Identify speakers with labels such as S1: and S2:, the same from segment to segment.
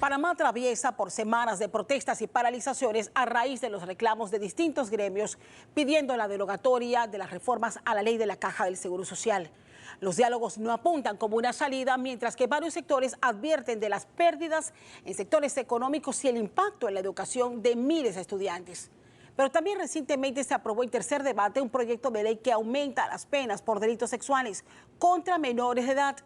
S1: Panamá atraviesa por semanas de protestas y paralizaciones a raíz de los reclamos de distintos gremios pidiendo la derogatoria de las reformas a la ley de la Caja del Seguro Social. Los diálogos no apuntan como una salida, mientras que varios sectores advierten de las pérdidas en sectores económicos y el impacto en la educación de miles de estudiantes. Pero también recientemente se aprobó en tercer debate un proyecto de ley que aumenta las penas por delitos sexuales contra menores de edad.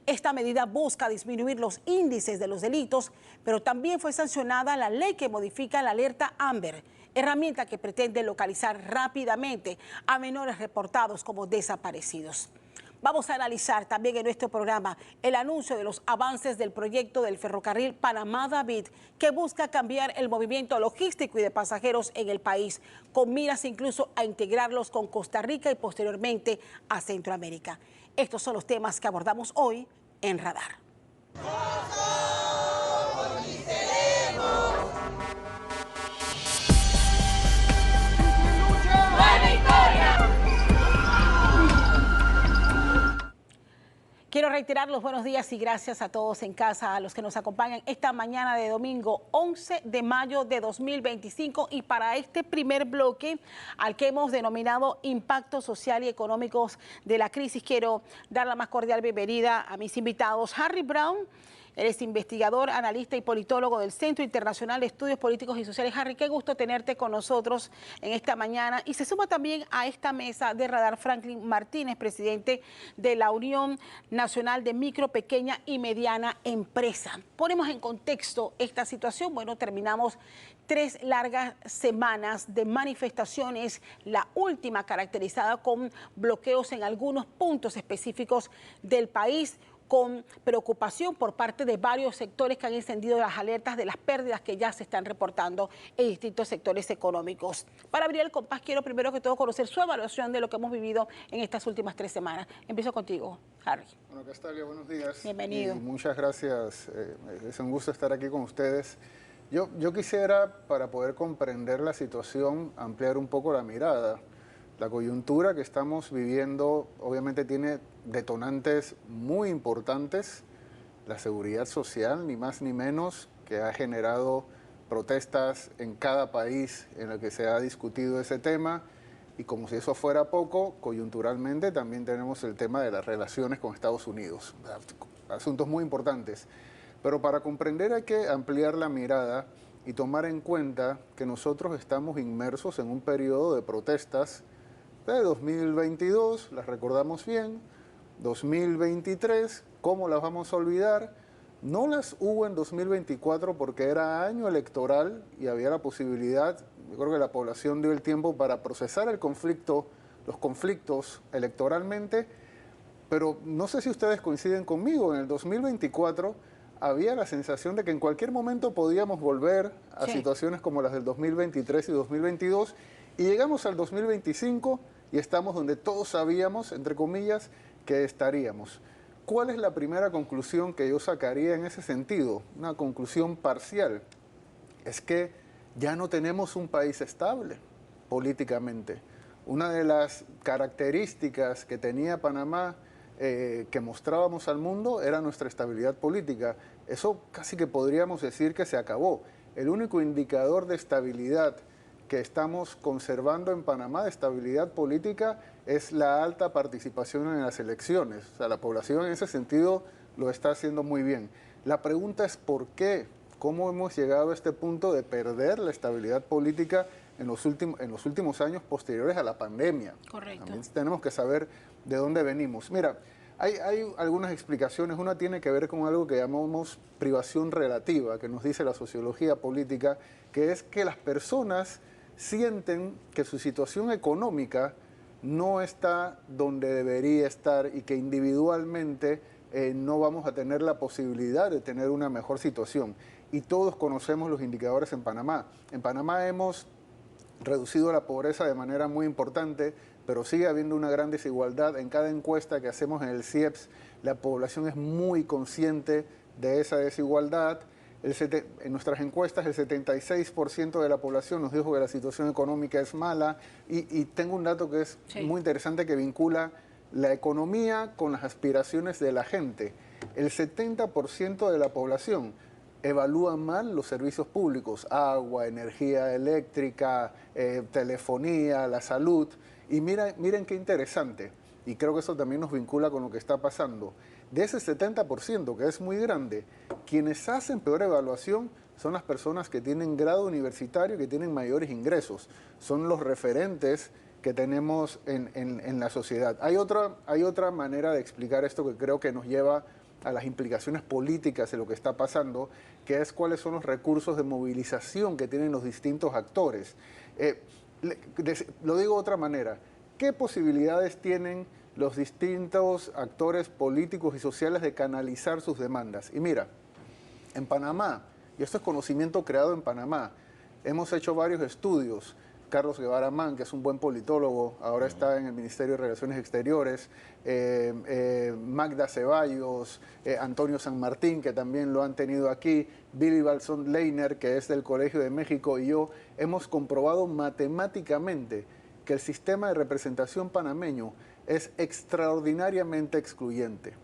S1: Esta medida busca disminuir los índices de los delitos, pero también fue sancionada la ley que modifica la alerta Amber, herramienta que pretende localizar rápidamente a menores reportados como desaparecidos. Vamos a analizar también en nuestro programa el anuncio de los avances del proyecto del ferrocarril Panamá-David, que busca cambiar el movimiento logístico y de pasajeros en el país, con miras incluso a integrarlos con Costa Rica y posteriormente a Centroamérica. Estos son los temas que abordamos hoy en Radar. Quiero reiterar los buenos días y gracias a todos en casa, a los que nos acompañan esta mañana de domingo 11 de mayo de 2025. Y para este primer bloque, al que hemos denominado Impacto Social y Económicos de la Crisis, quiero dar la más cordial bienvenida a mis invitados. Harry Brown, él es investigador, analista y politólogo del Centro Internacional de Estudios Políticos y Sociales. Harry, qué gusto tenerte con nosotros en esta mañana. Y se suma también a esta mesa de Radar Franklin Martínez, presidente de la Unión Nacional de Micro, Pequeña y Mediana Empresa. Ponemos en contexto esta situación. Bueno, terminamos 3 largas semanas de manifestaciones, la última caracterizada con bloqueos en algunos puntos específicos del país, con preocupación por parte de varios sectores que han encendido las alertas de las pérdidas que ya se están reportando en distintos sectores económicos. Para abrir el compás, quiero primero que todo conocer su evaluación de lo que hemos vivido en estas últimas 3 semanas. Empiezo contigo, Harry.
S2: Bueno, Castalia, buenos días.
S1: Bienvenido.
S2: Y muchas gracias. Es un gusto estar aquí con ustedes. Yo quisiera, para poder comprender la situación, ampliar un poco la mirada. La coyuntura que estamos viviendo obviamente tiene detonantes muy importantes. La seguridad social, ni más ni menos, que ha generado protestas en cada país en el que se ha discutido ese tema. Y como si eso fuera poco, coyunturalmente también tenemos el tema de las relaciones con Estados Unidos. Asuntos muy importantes. Pero para comprender hay que ampliar la mirada y tomar en cuenta que nosotros estamos inmersos en un periodo de protestas de 2022, las recordamos bien, 2023, ¿cómo las vamos a olvidar? No las hubo en 2024 porque era año electoral y había la posibilidad, yo creo que la población dio el tiempo para procesar el conflicto, los conflictos electoralmente, pero no sé si ustedes coinciden conmigo, en el 2024 había la sensación de que en cualquier momento podíamos volver a situaciones como las del 2023 y 2022, y llegamos al 2025 y estamos donde todos sabíamos, entre comillas, que estaríamos. ¿Cuál es la primera conclusión que yo sacaría en ese sentido? Una conclusión parcial. Es que ya no tenemos un país estable políticamente. Una de las características que tenía Panamá, que mostrábamos al mundo, era nuestra estabilidad política. Eso casi que podríamos decir que se acabó. El único indicador de estabilidad que estamos conservando en Panamá, de estabilidad política, es la alta participación en las elecciones. O sea, la población en ese sentido lo está haciendo muy bien. La pregunta es ¿por qué? ¿Cómo hemos llegado a este punto de perder la estabilidad política en los últimos años posteriores a la pandemia?
S1: Correcto.
S2: También tenemos que saber de dónde venimos. Mira, hay algunas explicaciones. Una tiene que ver con algo que llamamos privación relativa, que nos dice la sociología política, que es que las personas sienten que su situación económica no está donde debería estar y que individualmente no vamos a tener la posibilidad de tener una mejor situación. Y todos conocemos los indicadores en Panamá. En Panamá hemos reducido la pobreza de manera muy importante, pero sigue habiendo una gran desigualdad. En cada encuesta que hacemos en el CIEPS, la población es muy consciente de esa desigualdad. En nuestras encuestas, el 76% de la población nos dijo que la situación económica es mala. Y tengo un dato que es muy interesante que vincula la economía con las aspiraciones de la gente. El 70% de la población evalúan mal los servicios públicos, agua, energía eléctrica, telefonía, la salud. Y miren qué interesante, y creo que eso también nos vincula con lo que está pasando. De ese 70%, que es muy grande, quienes hacen peor evaluación son las personas que tienen grado universitario y que tienen mayores ingresos. Son los referentes que tenemos en la sociedad. Hay otra manera de explicar esto que creo que nos lleva a las implicaciones políticas de lo que está pasando, que es cuáles son los recursos de movilización que tienen los distintos actores. Lo digo de otra manera, ¿qué posibilidades tienen los distintos actores políticos y sociales de canalizar sus demandas? Y mira, en Panamá, y esto es conocimiento creado en Panamá, hemos hecho varios estudios. Carlos Guevara Mann, que es un buen politólogo, ahora está en el Ministerio de Relaciones Exteriores, Magda Ceballos, Antonio San Martín, que también lo han tenido aquí, Billy Balson Leiner, que es del Colegio de México, y yo, hemos comprobado matemáticamente que el sistema de representación panameño es extraordinariamente excluyente.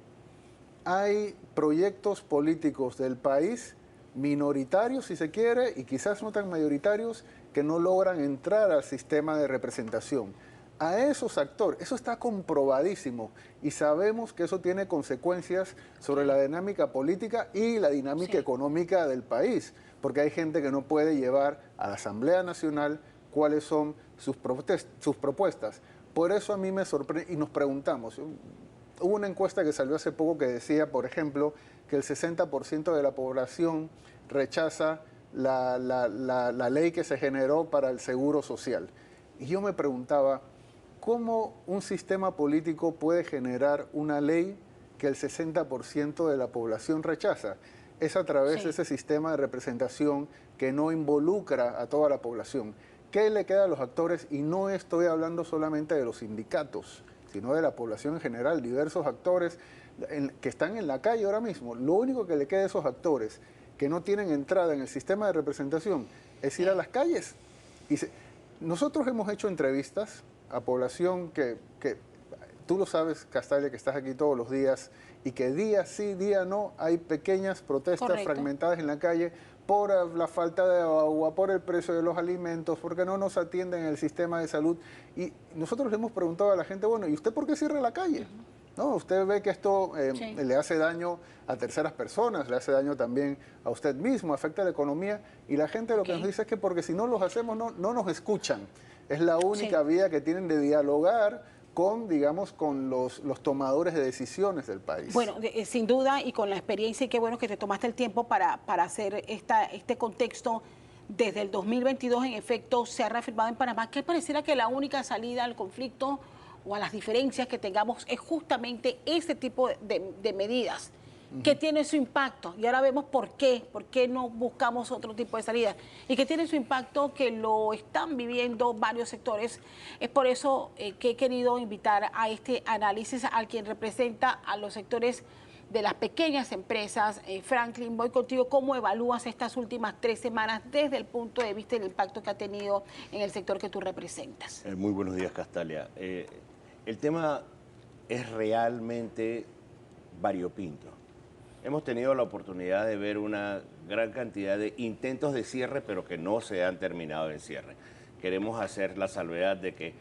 S2: Hay proyectos políticos del país, minoritarios si se quiere, y quizás no tan mayoritarios, que no logran entrar al sistema de representación. A esos actores, eso está comprobadísimo y sabemos que eso tiene consecuencias sobre la dinámica política y la dinámica económica del país, porque hay gente que no puede llevar a la Asamblea Nacional cuáles son sus propuestas. Por eso a mí me sorprende y nos preguntamos, hubo una encuesta que salió hace poco que decía, por ejemplo, que el 60% de la población rechaza la ley que se generó para el seguro social. Y yo me preguntaba, ¿cómo un sistema político puede generar una ley que el 60% de la población rechaza? Es a través de ese sistema de representación que no involucra a toda la población. ¿Qué le queda a los actores? Y no estoy hablando solamente de los sindicatos, sino de la población en general, diversos actores que están en la calle ahora mismo. Lo único que le queda a esos actores que no tienen entrada en el sistema de representación es ir a las calles. Nosotros hemos hecho entrevistas a población que tú lo sabes, Castalia, que estás aquí todos los días, y que día sí, día no, hay pequeñas protestas fragmentadas en la calle por la falta de agua, por el precio de los alimentos, porque no nos atienden en el sistema de salud. Y nosotros le hemos preguntado a la gente, bueno, ¿y usted por qué cierra la calle? ¿No? Usted ve que esto le hace daño a terceras personas, le hace daño también a usted mismo, afecta a la economía, y la gente lo que nos dice es que porque si no los hacemos no nos escuchan. Es la única vía que tienen de dialogar con, digamos, con los tomadores de decisiones del país.
S1: Bueno, sin duda, y con la experiencia, y qué bueno que te tomaste el tiempo para hacer este contexto. Desde el 2022, en efecto, se ha reafirmado en Panamá que pareciera que la única salida al conflicto o a las diferencias que tengamos es justamente ese tipo de medidas que tiene su impacto. Y ahora vemos por qué no buscamos otro tipo de salida. Y que tiene su impacto, que lo están viviendo varios sectores. Es por eso que he querido invitar a este análisis al quien representa a los sectores de las pequeñas empresas. Franklin, voy contigo. ¿Cómo evalúas estas últimas 3 semanas desde el punto de vista del impacto que ha tenido en el sector que tú representas?
S3: Muy buenos días, Castalia. El tema es realmente variopinto. Hemos tenido la oportunidad de ver una gran cantidad de intentos de cierre, pero que no se han terminado en cierre. Queremos hacer la salvedad de que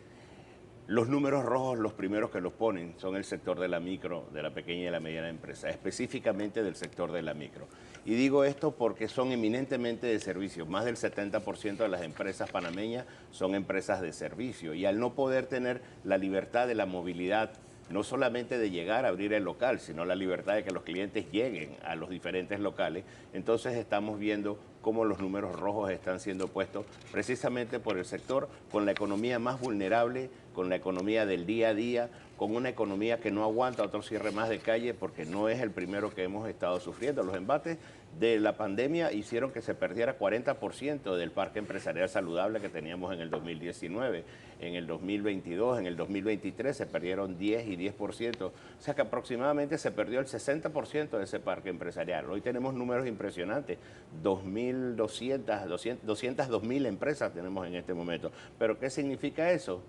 S3: los números rojos, los primeros que los ponen, son el sector de la micro, de la pequeña y la mediana empresa, específicamente del sector de la micro. Y digo esto porque son eminentemente de servicio. Más del 70% de las empresas panameñas son empresas de servicio. Y al no poder tener la libertad de la movilidad, no solamente de llegar a abrir el local, sino la libertad de que los clientes lleguen a los diferentes locales, entonces estamos viendo cómo los números rojos están siendo puestos precisamente por el sector con la economía más vulnerable, con la economía del día a día, con una economía que no aguanta otro cierre más de calle porque no es el primero que hemos estado sufriendo. Los embates de la pandemia hicieron que se perdiera 40% del parque empresarial saludable que teníamos en el 2019, en el 2022, en el 2023 se perdieron 10 y 10%, o sea que aproximadamente se perdió el 60% de ese parque empresarial. Hoy tenemos números impresionantes, 202.000 empresas tenemos en este momento. ¿Pero qué significa eso?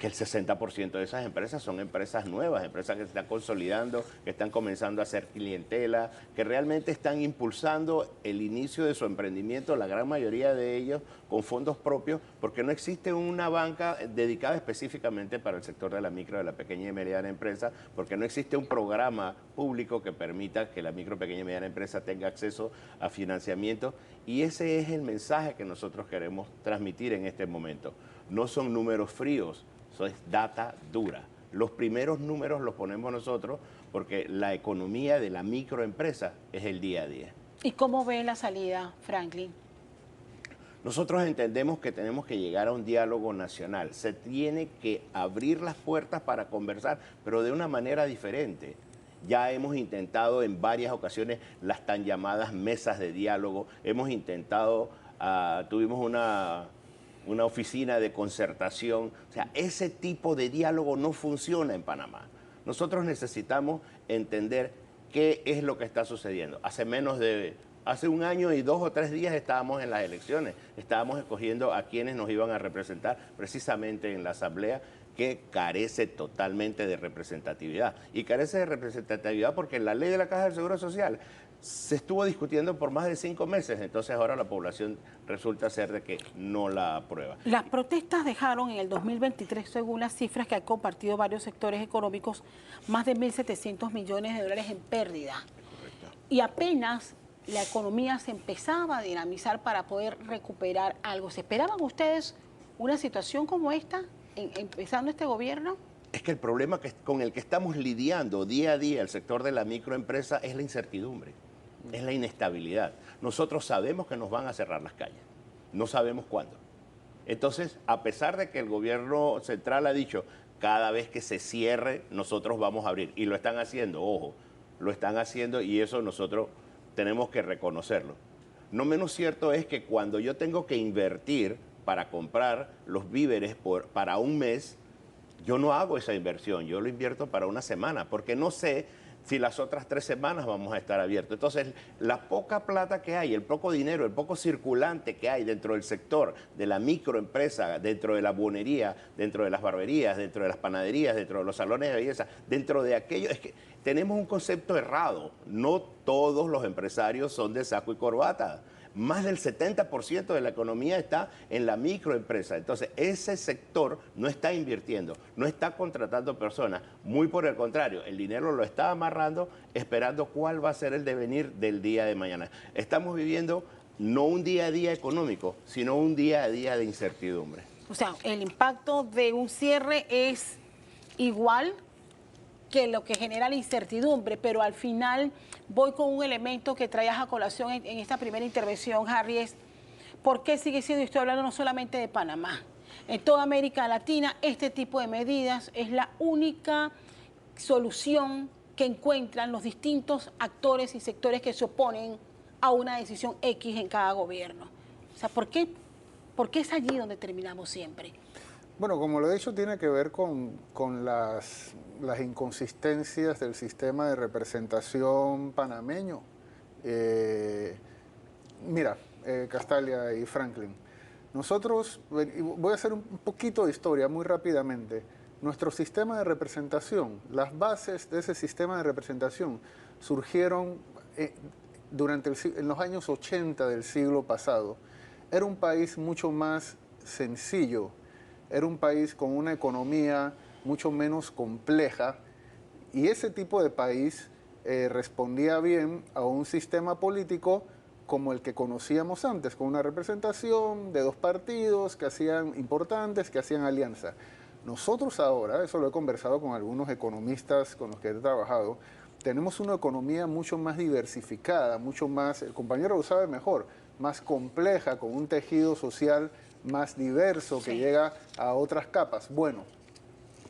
S3: que el 60% de esas empresas son empresas nuevas, empresas que se están consolidando, que están comenzando a hacer clientela, que realmente están impulsando el inicio de su emprendimiento, la gran mayoría de ellos con fondos propios, porque no existe una banca dedicada específicamente para el sector de la micro, de la pequeña y mediana empresa, porque no existe un programa público que permita que la micro, pequeña y mediana empresa tenga acceso a financiamiento, y ese es el mensaje que nosotros queremos transmitir en este momento. No son números fríos, eso es data dura. Los primeros números los ponemos nosotros porque la economía de la microempresa es el día a día.
S1: ¿Y cómo ve la salida, Franklin?
S3: Nosotros entendemos que tenemos que llegar a un diálogo nacional. Se tiene que abrir las puertas para conversar, pero de una manera diferente. Ya hemos intentado en varias ocasiones las tan llamadas mesas de diálogo. Hemos intentado, tuvimos una oficina de concertación. O sea, ese tipo de diálogo no funciona en Panamá. Nosotros necesitamos entender qué es lo que está sucediendo. Hace un año y 2 o 3 días estábamos en las elecciones. Estábamos escogiendo a quienes nos iban a representar precisamente en la asamblea, que carece totalmente de representatividad. Y carece de representatividad porque la ley de la Caja del Seguro Social se estuvo discutiendo por más de 5 meses, entonces ahora la población resulta ser de que no la aprueba.
S1: Las protestas dejaron en el 2023, según las cifras que han compartido varios sectores económicos, más de 1.700 millones de dólares en pérdida.
S3: Correcto.
S1: Y apenas la economía se empezaba a dinamizar para poder recuperar algo. ¿Se esperaban ustedes una situación como esta, empezando este gobierno?
S3: Es que el problema con el que estamos lidiando día a día el sector de la microempresa es la incertidumbre, es la inestabilidad. Nosotros sabemos que nos van a cerrar las calles, no sabemos cuándo. Entonces, a pesar de que el gobierno central ha dicho, cada vez que se cierre, nosotros vamos a abrir. Y lo están haciendo, ojo, lo están haciendo y eso nosotros tenemos que reconocerlo. No menos cierto es que cuando yo tengo que invertir para comprar los víveres para un mes, yo no hago esa inversión, yo lo invierto para una semana, porque no sé si las otras 3 semanas vamos a estar abiertos. Entonces, la poca plata que hay, el poco dinero, el poco circulante que hay dentro del sector de la microempresa, dentro de la buhonería, dentro de las barberías, dentro de las panaderías, dentro de los salones de belleza, dentro de aquello, es que tenemos un concepto errado. No todos los empresarios son de saco y corbata. Más del 70% de la economía está en la microempresa. Entonces, ese sector no está invirtiendo, no está contratando personas. Muy por el contrario, el dinero lo está amarrando, esperando cuál va a ser el devenir del día de mañana. Estamos viviendo no un día a día económico, sino un día a día de incertidumbre.
S1: O sea, el impacto de un cierre es igual que lo que genera la incertidumbre, pero al final voy con un elemento que traías a colación en esta primera intervención, Harry, es por qué sigue siendo, y estoy hablando no solamente de Panamá, en toda América Latina este tipo de medidas es la única solución que encuentran los distintos actores y sectores que se oponen a una decisión X en cada gobierno. O sea, ¿por qué es allí donde terminamos siempre?
S2: Bueno, como lo he dicho, tiene que ver con las inconsistencias del sistema de representación panameño. Mira, Castalia y Franklin, nosotros, voy a hacer un poquito de historia muy rápidamente. Nuestro sistema de representación, las bases de ese sistema de representación surgieron en los años 80 del siglo pasado. Era un país mucho más sencillo, era un país con una economía mucho menos compleja y ese tipo de país respondía bien a un sistema político como el que conocíamos antes, con una representación de 2 partidos que hacían importantes, que hacían alianza. Nosotros ahora, eso lo he conversado con algunos economistas con los que he trabajado, tenemos una economía mucho más diversificada, mucho más, el compañero lo sabe mejor, más compleja, con un tejido social más diverso que llega a otras capas. Bueno,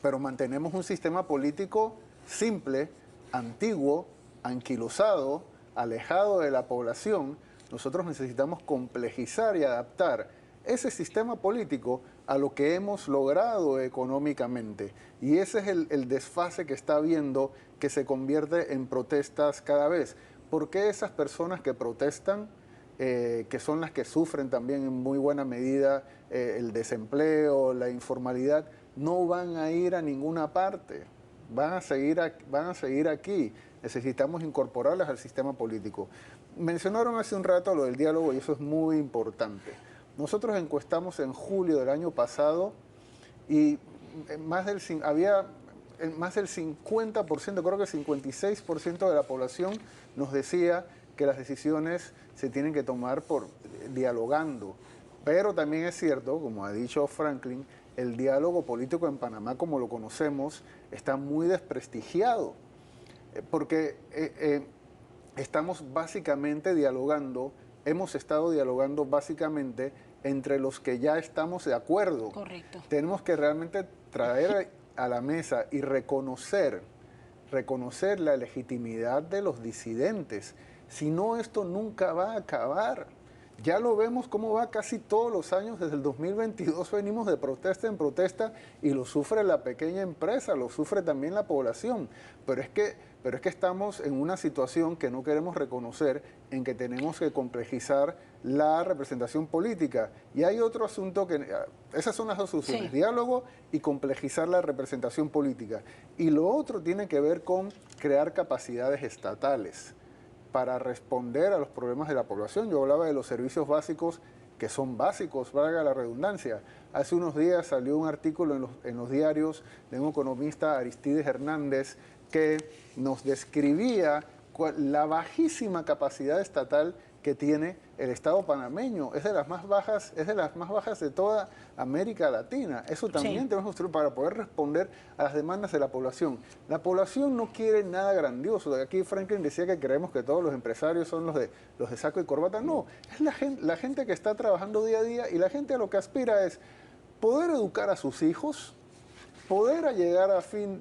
S2: pero mantenemos un sistema político simple, antiguo, anquilosado, alejado de la población. Nosotros necesitamos complejizar y adaptar ese sistema político a lo que hemos logrado económicamente. Y ese es el desfase que está habiendo, que se convierte en protestas cada vez. ¿Por qué esas personas que protestan, que son las que sufren también en muy buena medida el desempleo, la informalidad, no van a ir a ninguna parte, van a seguir aquí. Necesitamos incorporarlas al sistema político. Mencionaron hace un rato lo del diálogo y eso es muy importante. Nosotros encuestamos en julio del año pasado y había más del 50%, creo que 56% de la población nos decía que las decisiones se tienen que tomar dialogando. Pero también es cierto, como ha dicho Franklin, el diálogo político en Panamá, como lo conocemos, está muy desprestigiado, porque estamos básicamente dialogando, hemos estado dialogando básicamente entre los que ya estamos de acuerdo.
S1: Correcto.
S2: Tenemos que realmente traer a la mesa y reconocer la legitimidad de los disidentes. Si no, esto nunca va a acabar. Ya lo vemos cómo va casi todos los años, desde el 2022 venimos de protesta en protesta y lo sufre la pequeña empresa, lo sufre también la población. Pero es que estamos en una situación que no queremos reconocer, en que tenemos que complejizar la representación política. Y hay otro asunto esas son las dos soluciones, sí. Diálogo y complejizar la representación política. Y lo otro tiene que ver con crear capacidades estatales para responder a los problemas de la población. Yo hablaba de los servicios básicos, que son básicos, valga la redundancia. Hace unos días salió un artículo en los diarios de un economista, Aristides Hernández, que nos describía la bajísima capacidad estatal que tiene el Estado panameño. Es de las más bajas de toda América Latina. Eso también tenemos que construir para poder responder a las demandas de la población. La población no quiere nada grandioso. Aquí Franklin decía que creemos que todos los empresarios son los de saco y corbata. No, es la gente que está trabajando día a día, y la gente a lo que aspira es poder educar a sus hijos, poder llegar a fin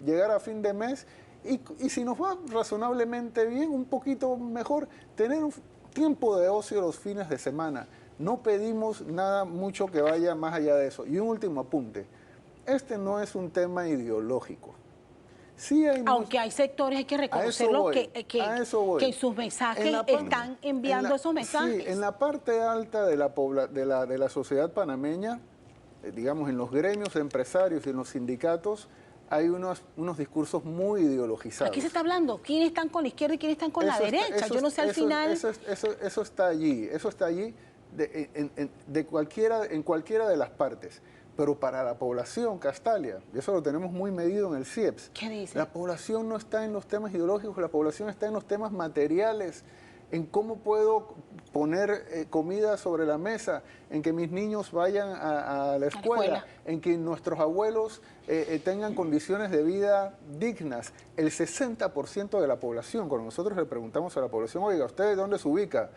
S2: de mes y si nos va razonablemente bien, un poquito mejor, tener un tiempo de ocio los fines de semana. No pedimos nada mucho que vaya más allá de eso. Y un último apunte. Este no es un tema ideológico. Sí
S1: aunque hay sectores, hay que reconocerlo, que en sus mensajes están enviando esos mensajes.
S2: Sí, en la parte alta de la sociedad panameña, digamos en los gremios empresarios y en los sindicatos, hay unos discursos muy ideologizados.
S1: Aquí se está hablando, ¿quiénes están con la izquierda y quiénes están con la derecha? Yo no sé al final...
S2: Eso está allí en cualquiera de las partes. Pero para la población, Castalia, y eso lo tenemos muy medido en el CIEPS,
S1: ¿qué dice?
S2: La población no está en los temas ideológicos, la población está en los temas materiales, en cómo puedo poner comida sobre la mesa, en que mis niños vayan a la escuela, en que nuestros abuelos tengan condiciones de vida dignas. El 60% de la población, cuando nosotros le preguntamos a la población, oiga, ¿usted dónde se ubica?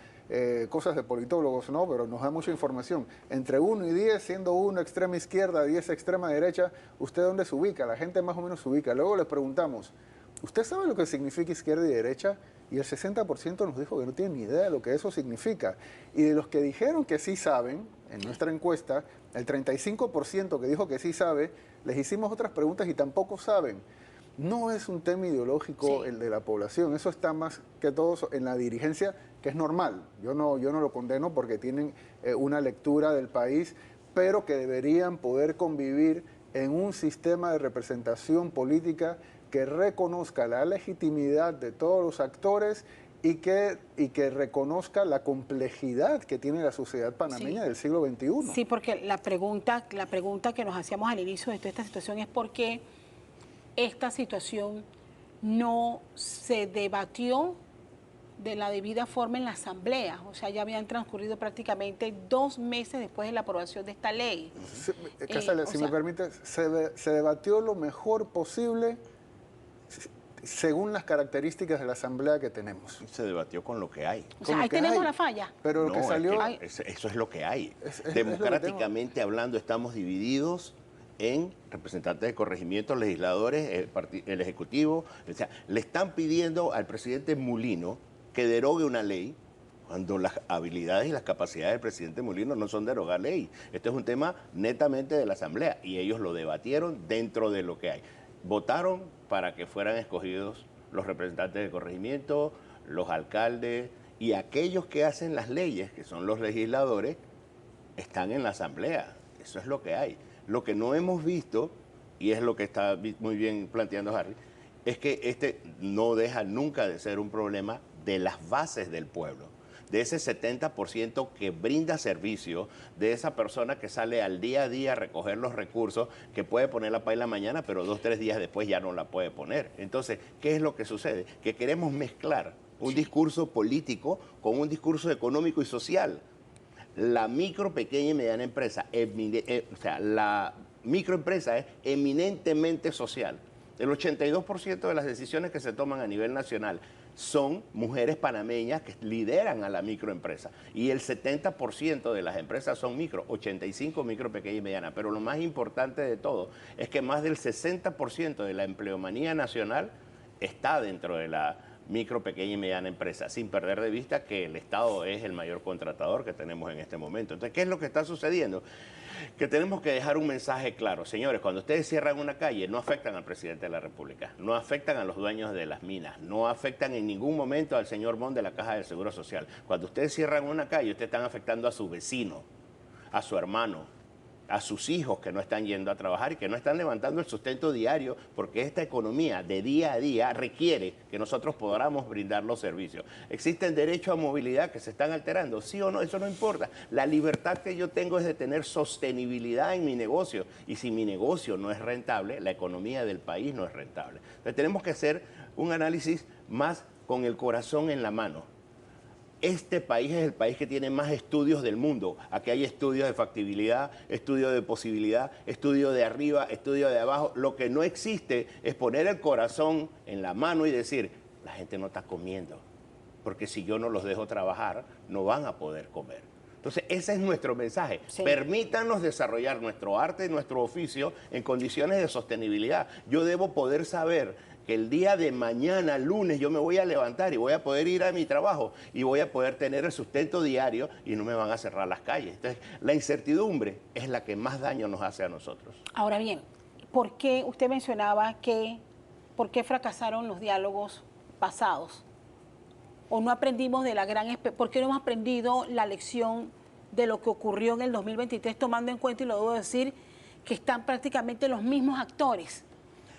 S2: Cosas de politólogos, no, pero nos da mucha información. Entre 1 y 10, siendo 1 extrema izquierda, 10 extrema derecha, ¿usted dónde se ubica? La gente más o menos se ubica. Luego les preguntamos, ¿usted sabe lo que significa izquierda y derecha? Y el 60% nos dijo que no tienen ni idea de lo que eso significa. Y de los que dijeron que sí saben, en nuestra encuesta, el 35% que dijo que sí sabe, les hicimos otras preguntas y tampoco saben. No es un tema ideológico el de la población, eso está más que todo en la dirigencia, que es normal. Yo no lo condeno porque tienen una lectura del país, pero que deberían poder convivir en un sistema de representación política que reconozca la legitimidad de todos los actores y que reconozca la complejidad que tiene la sociedad panameña del siglo XXI.
S1: Sí, porque la pregunta que nos hacíamos al inicio de toda esta situación es por qué esta situación no se debatió de la debida forma en la Asamblea. O sea, ya habían transcurrido prácticamente 2 meses después de la aprobación de esta ley.
S2: Castalia, si me permite, se debatió lo mejor posible según las características de la Asamblea que tenemos.
S3: Se debatió con lo que hay.
S1: O sea, ahí tenemos la falla.
S2: Pero lo que salió...
S3: Eso es lo que hay. Democráticamente hablando, estamos divididos en representantes de corregimiento, legisladores, el Ejecutivo. O sea, le están pidiendo al presidente Mulino que derogue una ley cuando las habilidades y las capacidades del presidente Mulino no son derogar ley. Esto es un tema netamente de la Asamblea y ellos lo debatieron dentro de lo que hay. Votaron para que fueran escogidos los representantes de corregimiento, los alcaldes y aquellos que hacen las leyes, que son los legisladores, están en la Asamblea. Eso es lo que hay. Lo que no hemos visto y es lo que está muy bien planteando Harry, es que este no deja nunca de ser un problema de las bases del pueblo, de ese 70% que brinda servicio, de esa persona que sale al día a día a recoger los recursos, que puede poner la paila mañana, pero 2 o 3 días después ya no la puede poner. Entonces, ¿qué es lo que sucede? Que queremos mezclar un discurso político con un discurso económico y social. La micro, pequeña y mediana empresa, o sea, la microempresa es eminentemente social. El 82% de las decisiones que se toman a nivel nacional son mujeres panameñas que lideran a la microempresa. Y el 70% de las empresas son micro, 85 micro, pequeña y mediana. Pero lo más importante de todo es que más del 60% de la empleomanía nacional está dentro de la micro, pequeña y mediana empresa, sin perder de vista que el Estado es el mayor contratador que tenemos en este momento. Entonces, ¿qué es lo que está sucediendo? Que tenemos que dejar un mensaje claro. Señores, cuando ustedes cierran una calle, no afectan al presidente de la República, no afectan a los dueños de las minas, no afectan en ningún momento al señor Mon de la Caja del Seguro Social. Cuando ustedes cierran una calle, ustedes están afectando a su vecino, a su hermano, a sus hijos que no están yendo a trabajar y que no están levantando el sustento diario, porque esta economía de día a día requiere que nosotros podamos brindar los servicios. ¿Existen derechos a movilidad que se están alterando? ¿Sí o no? Eso no importa. La libertad que yo tengo es de tener sostenibilidad en mi negocio, y si mi negocio no es rentable, la economía del país no es rentable. Entonces tenemos que hacer un análisis más con el corazón en la mano. Este país es el país que tiene más estudios del mundo. Aquí hay estudios de factibilidad, estudios de posibilidad, estudios de arriba, estudios de abajo. Lo que no existe es poner el corazón en la mano y decir, la gente no está comiendo, porque si yo no los dejo trabajar, no van a poder comer. Entonces, ese es nuestro mensaje. Sí. Permítanos desarrollar nuestro arte y nuestro oficio en condiciones de sostenibilidad. Yo debo poder saber que el día de mañana, lunes, yo me voy a levantar y voy a poder ir a mi trabajo y voy a poder tener el sustento diario y no me van a cerrar las calles. Entonces, la incertidumbre es la que más daño nos hace a nosotros.
S1: Ahora bien, ¿por qué usted mencionaba por qué fracasaron los diálogos pasados? ¿O no aprendimos de la por qué no hemos aprendido la lección de lo que ocurrió en el 2023, tomando en cuenta, y lo debo decir, que están prácticamente los mismos actores?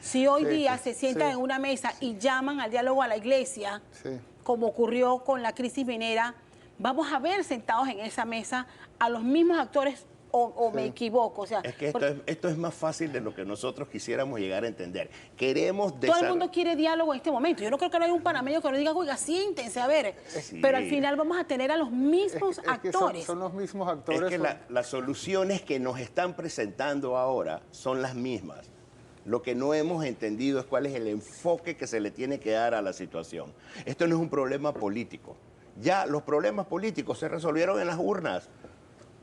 S1: Si hoy día se sientan en una mesa y llaman al diálogo a la iglesia, como ocurrió con la crisis minera, vamos a ver sentados en esa mesa a los mismos actores, o me equivoco. O sea,
S3: es que esto es más fácil de lo que nosotros quisiéramos llegar a entender.
S1: Todo el mundo quiere diálogo en este momento. Yo no creo que no haya un panameño que nos diga, oiga, siéntense, a ver. Sí. Pero al final vamos a tener a los mismos actores.
S2: Son los mismos actores.
S3: Es que las soluciones que nos están presentando ahora son las mismas. Lo que no hemos entendido es cuál es el enfoque que se le tiene que dar a la situación. Esto no es un problema político. Ya los problemas políticos se resolvieron en las urnas.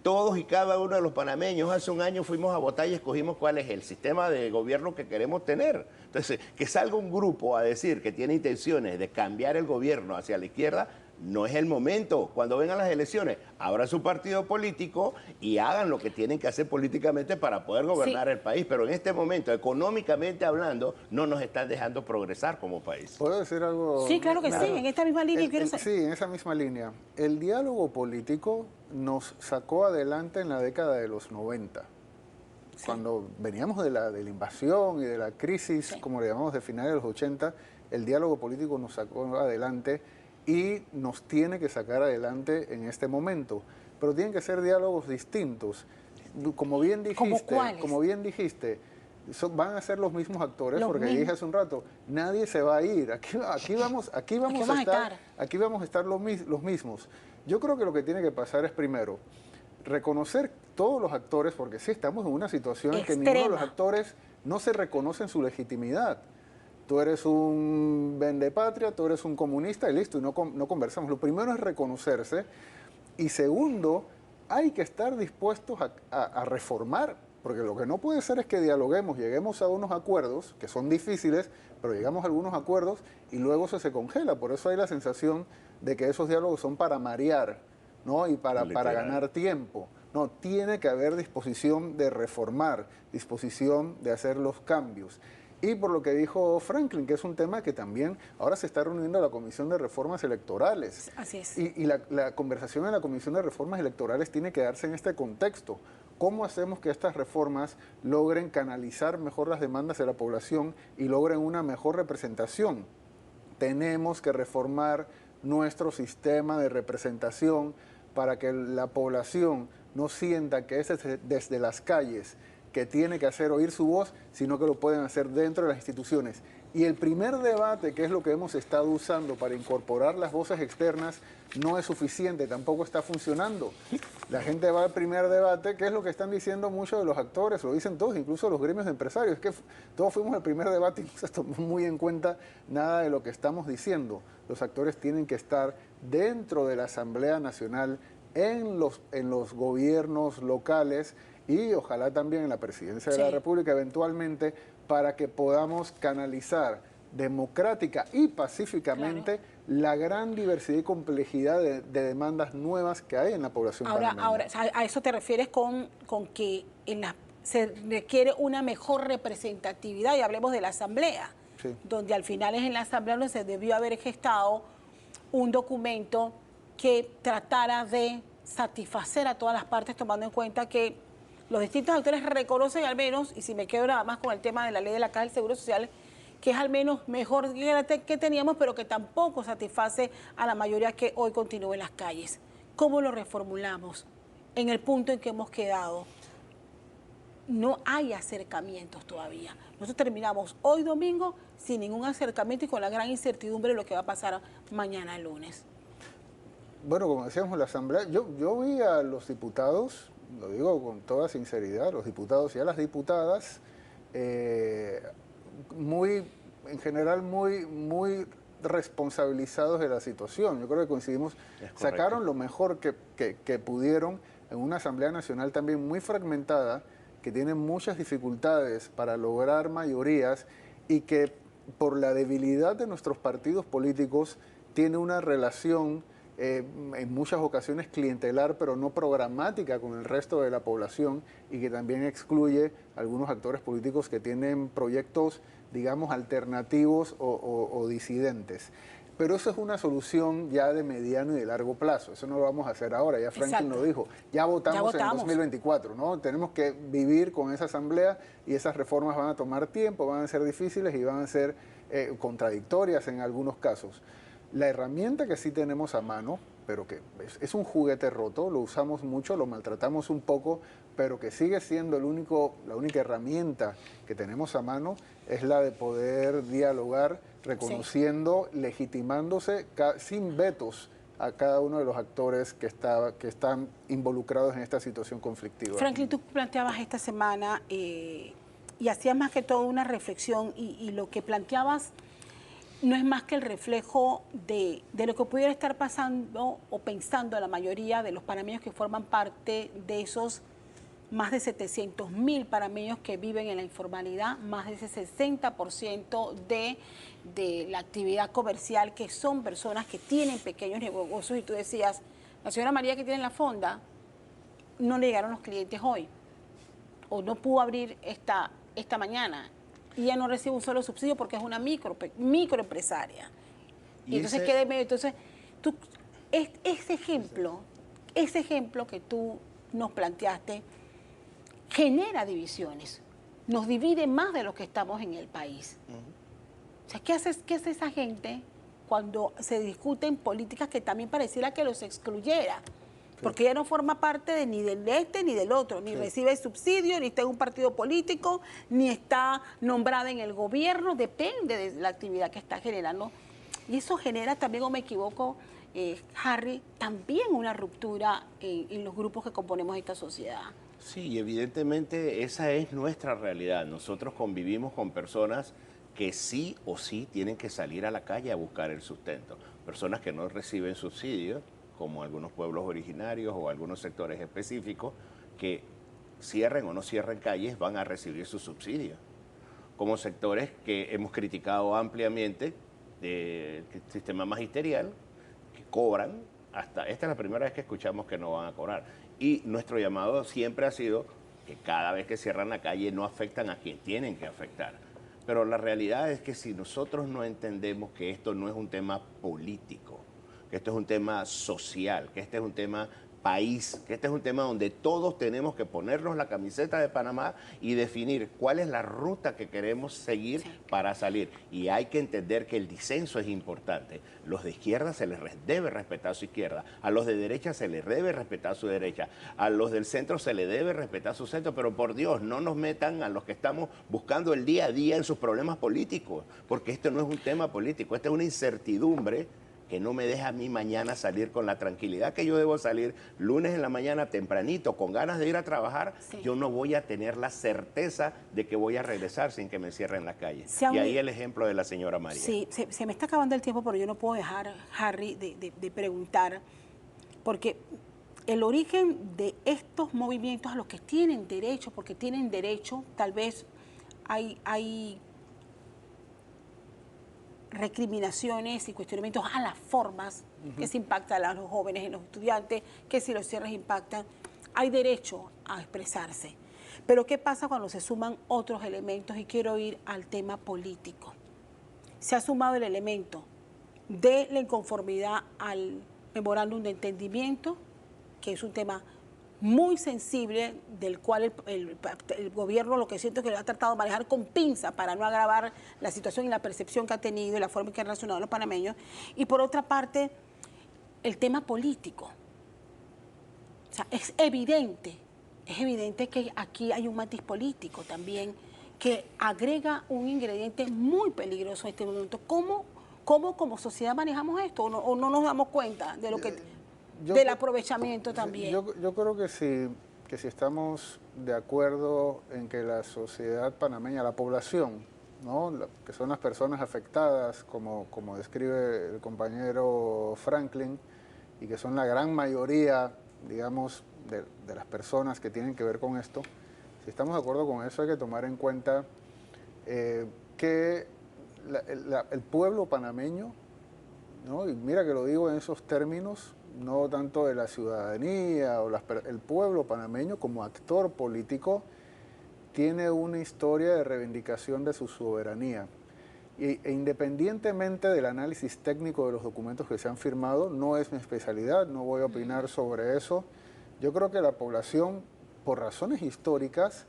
S3: Todos y cada uno de los panameños hace un año fuimos a votar y escogimos cuál es el sistema de gobierno que queremos tener. Entonces, que salga un grupo a decir que tiene intenciones de cambiar el gobierno hacia la izquierda, no es el momento. Cuando vengan las elecciones, abran su partido político y hagan lo que tienen que hacer políticamente para poder gobernar el país. Pero en este momento, económicamente hablando, no nos están dejando progresar como país.
S2: ¿Puedo decir algo?
S1: Sí, claro que sí, en esta misma línea.
S2: Sí, en esa misma línea. El diálogo político nos sacó adelante en la década de los 90. Sí. Cuando veníamos de la invasión y de la crisis, como le llamamos, de finales de los 80, el diálogo político nos sacó adelante y nos tiene que sacar adelante en este momento. Pero tienen que ser diálogos distintos. Como bien dijiste, van a ser los mismos actores, porque dije hace un rato, nadie se va a ir. Aquí vamos a estar los mismos. Yo creo que lo que tiene que pasar es, primero, reconocer todos los actores, porque sí estamos en una situación en que ninguno de los actores no se reconoce en su legitimidad. Tú eres un vendepatria, tú eres un comunista y listo, y no conversamos. Lo primero es reconocerse, y segundo, hay que estar dispuestos a reformar, porque lo que no puede ser es que dialoguemos, lleguemos a unos acuerdos, que son difíciles, pero llegamos a algunos acuerdos y luego eso se congela. Por eso hay la sensación de que esos diálogos son para marear, ¿no? Y para ganar tiempo. No, tiene que haber disposición de reformar, disposición de hacer los cambios. Y por lo que dijo Franklin, que es un tema que también ahora se está reuniendo la Comisión de Reformas Electorales.
S1: Así es.
S2: Y la conversación en la Comisión de Reformas Electorales tiene que darse en este contexto. ¿cómo hacemos que estas reformas logren canalizar mejor las demandas de la población y logren una mejor representación? Tenemos que reformar nuestro sistema de representación para que la población no sienta que es desde las calles que tiene que hacer oír su voz, sino que lo pueden hacer dentro de las instituciones. Y el primer debate, que es lo que hemos estado usando para incorporar las voces externas, no es suficiente, tampoco está funcionando. La gente va al primer debate, que es lo que están diciendo muchos de los actores, lo dicen todos, incluso los gremios de empresarios, que todos fuimos al primer debate y no se tomó muy en cuenta nada de lo que estamos diciendo. Los actores tienen que estar dentro de la Asamblea Nacional, en los gobiernos locales y ojalá también en la Presidencia de la República eventualmente, para que podamos canalizar democrática y pacíficamente la gran diversidad y complejidad de demandas nuevas que hay en la población panameña.
S1: Ahora, ¿a eso te refieres con que se requiere una mejor representatividad? Y hablemos de la Asamblea, donde al final es en la Asamblea donde se debió haber gestado un documento que tratara de satisfacer a todas las partes, tomando en cuenta que los distintos actores reconocen al menos, y si me quedo nada más con el tema de la ley de la Caja del Seguro Social, que es al menos mejor que teníamos, pero que tampoco satisface a la mayoría que hoy continúa en las calles. ¿Cómo lo reformulamos en el punto en que hemos quedado? No hay acercamientos todavía. Nosotros terminamos hoy domingo sin ningún acercamiento y con la gran incertidumbre de lo que va a pasar mañana lunes.
S2: Bueno, como decíamos en la Asamblea, yo vi a los diputados, lo digo con toda sinceridad, los diputados y a las diputadas, en general muy responsabilizados de la situación. Yo creo que coincidimos, sacaron lo mejor que pudieron en una Asamblea Nacional también muy fragmentada, que tiene muchas dificultades para lograr mayorías y que por la debilidad de nuestros partidos políticos tiene una relación en muchas ocasiones clientelar, pero no programática con el resto de la población y que también excluye a algunos actores políticos que tienen proyectos, digamos, alternativos o disidentes. Pero eso es una solución ya de mediano y de largo plazo. Eso no lo vamos a hacer ahora, ya Franklin lo dijo. Ya votamos en el 2024, ¿no? Tenemos que vivir con esa asamblea y esas reformas van a tomar tiempo, van a ser difíciles y van a ser contradictorias en algunos casos. La herramienta que sí tenemos a mano, pero que es un juguete roto, lo usamos mucho, lo maltratamos un poco, pero que sigue siendo la única herramienta que tenemos a mano, es la de poder dialogar, reconociendo, legitimándose sin vetos a cada uno de los actores que están involucrados en esta situación conflictiva.
S1: Franklin, tú planteabas esta semana y hacías más que todo una reflexión y lo que planteabas no es más que el reflejo de lo que pudiera estar pasando o pensando la mayoría de los panameños que forman parte de esos más de 700.000 panameños que viven en la informalidad, más de ese 60% de la actividad comercial, que son personas que tienen pequeños negocios. Y tú decías, la señora María que tiene en la fonda, no le llegaron los clientes hoy, o no pudo abrir esta mañana, y ya no recibe un solo subsidio porque es una microempresaria. Y entonces queda en medio. Entonces, ese ejemplo que tú nos planteaste genera divisiones, nos divide más de lo que estamos en el país. O sea, ¿qué hace esa gente cuando se discuten políticas que también pareciera que los excluyera? Porque ella no forma parte ni del este ni del otro, ni recibe subsidio, ni está en un partido político, ni está nombrada en el gobierno, depende de la actividad que está generando. Y eso genera también, o me equivoco, Harry, también una ruptura en los grupos que componemos esta sociedad.
S3: Sí, evidentemente esa es nuestra realidad. Nosotros convivimos con personas que sí o sí tienen que salir a la calle a buscar el sustento. Personas que no reciben subsidios, como algunos pueblos originarios o algunos sectores específicos, que cierren o no cierren calles, van a recibir sus subsidios. Como sectores que hemos criticado ampliamente del sistema magisterial, que cobran, esta es la primera vez que escuchamos que no van a cobrar. Y nuestro llamado siempre ha sido que cada vez que cierran la calle no afectan a quien tienen que afectar. Pero la realidad es que si nosotros no entendemos que esto no es un tema político, que esto es un tema social, que este es un tema país, que este es un tema donde todos tenemos que ponernos la camiseta de Panamá y definir cuál es la ruta que queremos seguir para salir. Y hay que entender que el disenso es importante. Los de izquierda se les debe respetar su izquierda, a los de derecha se les debe respetar su derecha, a los del centro se les debe respetar su centro, pero por Dios, no nos metan a los que estamos buscando el día a día en sus problemas políticos, porque esto no es un tema político, esta es una incertidumbre que no me deja a mí mañana salir con la tranquilidad que yo debo salir lunes en la mañana tempranito, con ganas de ir a trabajar. Yo no voy a tener la certeza de que voy a regresar sin que me cierren la calle. Y ahí el ejemplo de la señora María.
S1: Sí, se me está acabando el tiempo, pero yo no puedo dejar, Harry, de preguntar, porque el origen de estos movimientos a los que tienen derecho, porque tienen derecho, tal vez hay recriminaciones y cuestionamientos a las formas que se impactan a los jóvenes y los estudiantes, que si los cierres impactan, hay derecho a expresarse. Pero ¿qué pasa cuando se suman otros elementos? Y quiero ir al tema político. Se ha sumado el elemento de la inconformidad al memorándum de entendimiento, que es un tema muy sensible, del cual el gobierno, lo que siento es que lo ha tratado de manejar con pinza para no agravar la situación y la percepción que ha tenido y la forma en que han relacionado a los panameños. Y por otra parte, el tema político. O sea, es evidente que aquí hay un matiz político también que agrega un ingrediente muy peligroso en este momento. ¿Cómo como sociedad manejamos esto o no nos damos cuenta de lo que... del aprovechamiento también?
S2: Yo creo que si estamos de acuerdo en que la sociedad panameña, la población, ¿no?, que son las personas afectadas, como describe el compañero Franklin, y que son la gran mayoría, digamos, de las personas que tienen que ver con esto, si estamos de acuerdo con eso, hay que tomar en cuenta que el pueblo panameño, ¿no?, y mira que lo digo en esos términos, no tanto de la ciudadanía o el pueblo panameño como actor político, tiene una historia de reivindicación de su soberanía. E independientemente del análisis técnico de los documentos que se han firmado, no es mi especialidad, no voy a opinar sobre eso. Yo creo que la población, por razones históricas,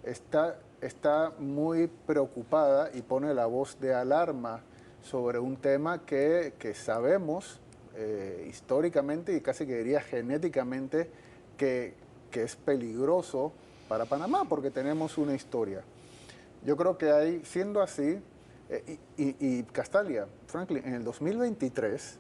S2: está muy preocupada y pone la voz de alarma sobre un tema que sabemos históricamente y casi que diría genéticamente que es peligroso para Panamá porque tenemos una historia. Yo creo que siendo así, y Castalia, Franklin, en el 2023,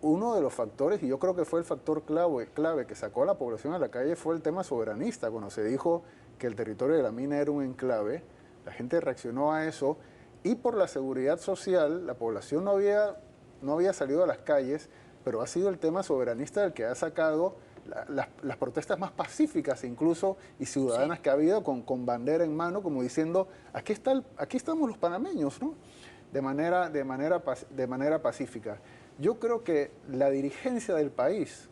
S2: uno de los factores, y yo creo que fue el factor clave que sacó a la población a la calle, fue el tema soberanista. Cuando se dijo que el territorio de la mina era un enclave, la gente reaccionó a eso, y por la seguridad social, la población no había salido a las calles, pero ha sido el tema soberanista el que ha sacado las protestas más pacíficas incluso y ciudadanas que ha habido con bandera en mano, como diciendo, aquí estamos los panameños, ¿no?, de manera pacífica. Yo creo que la dirigencia del país,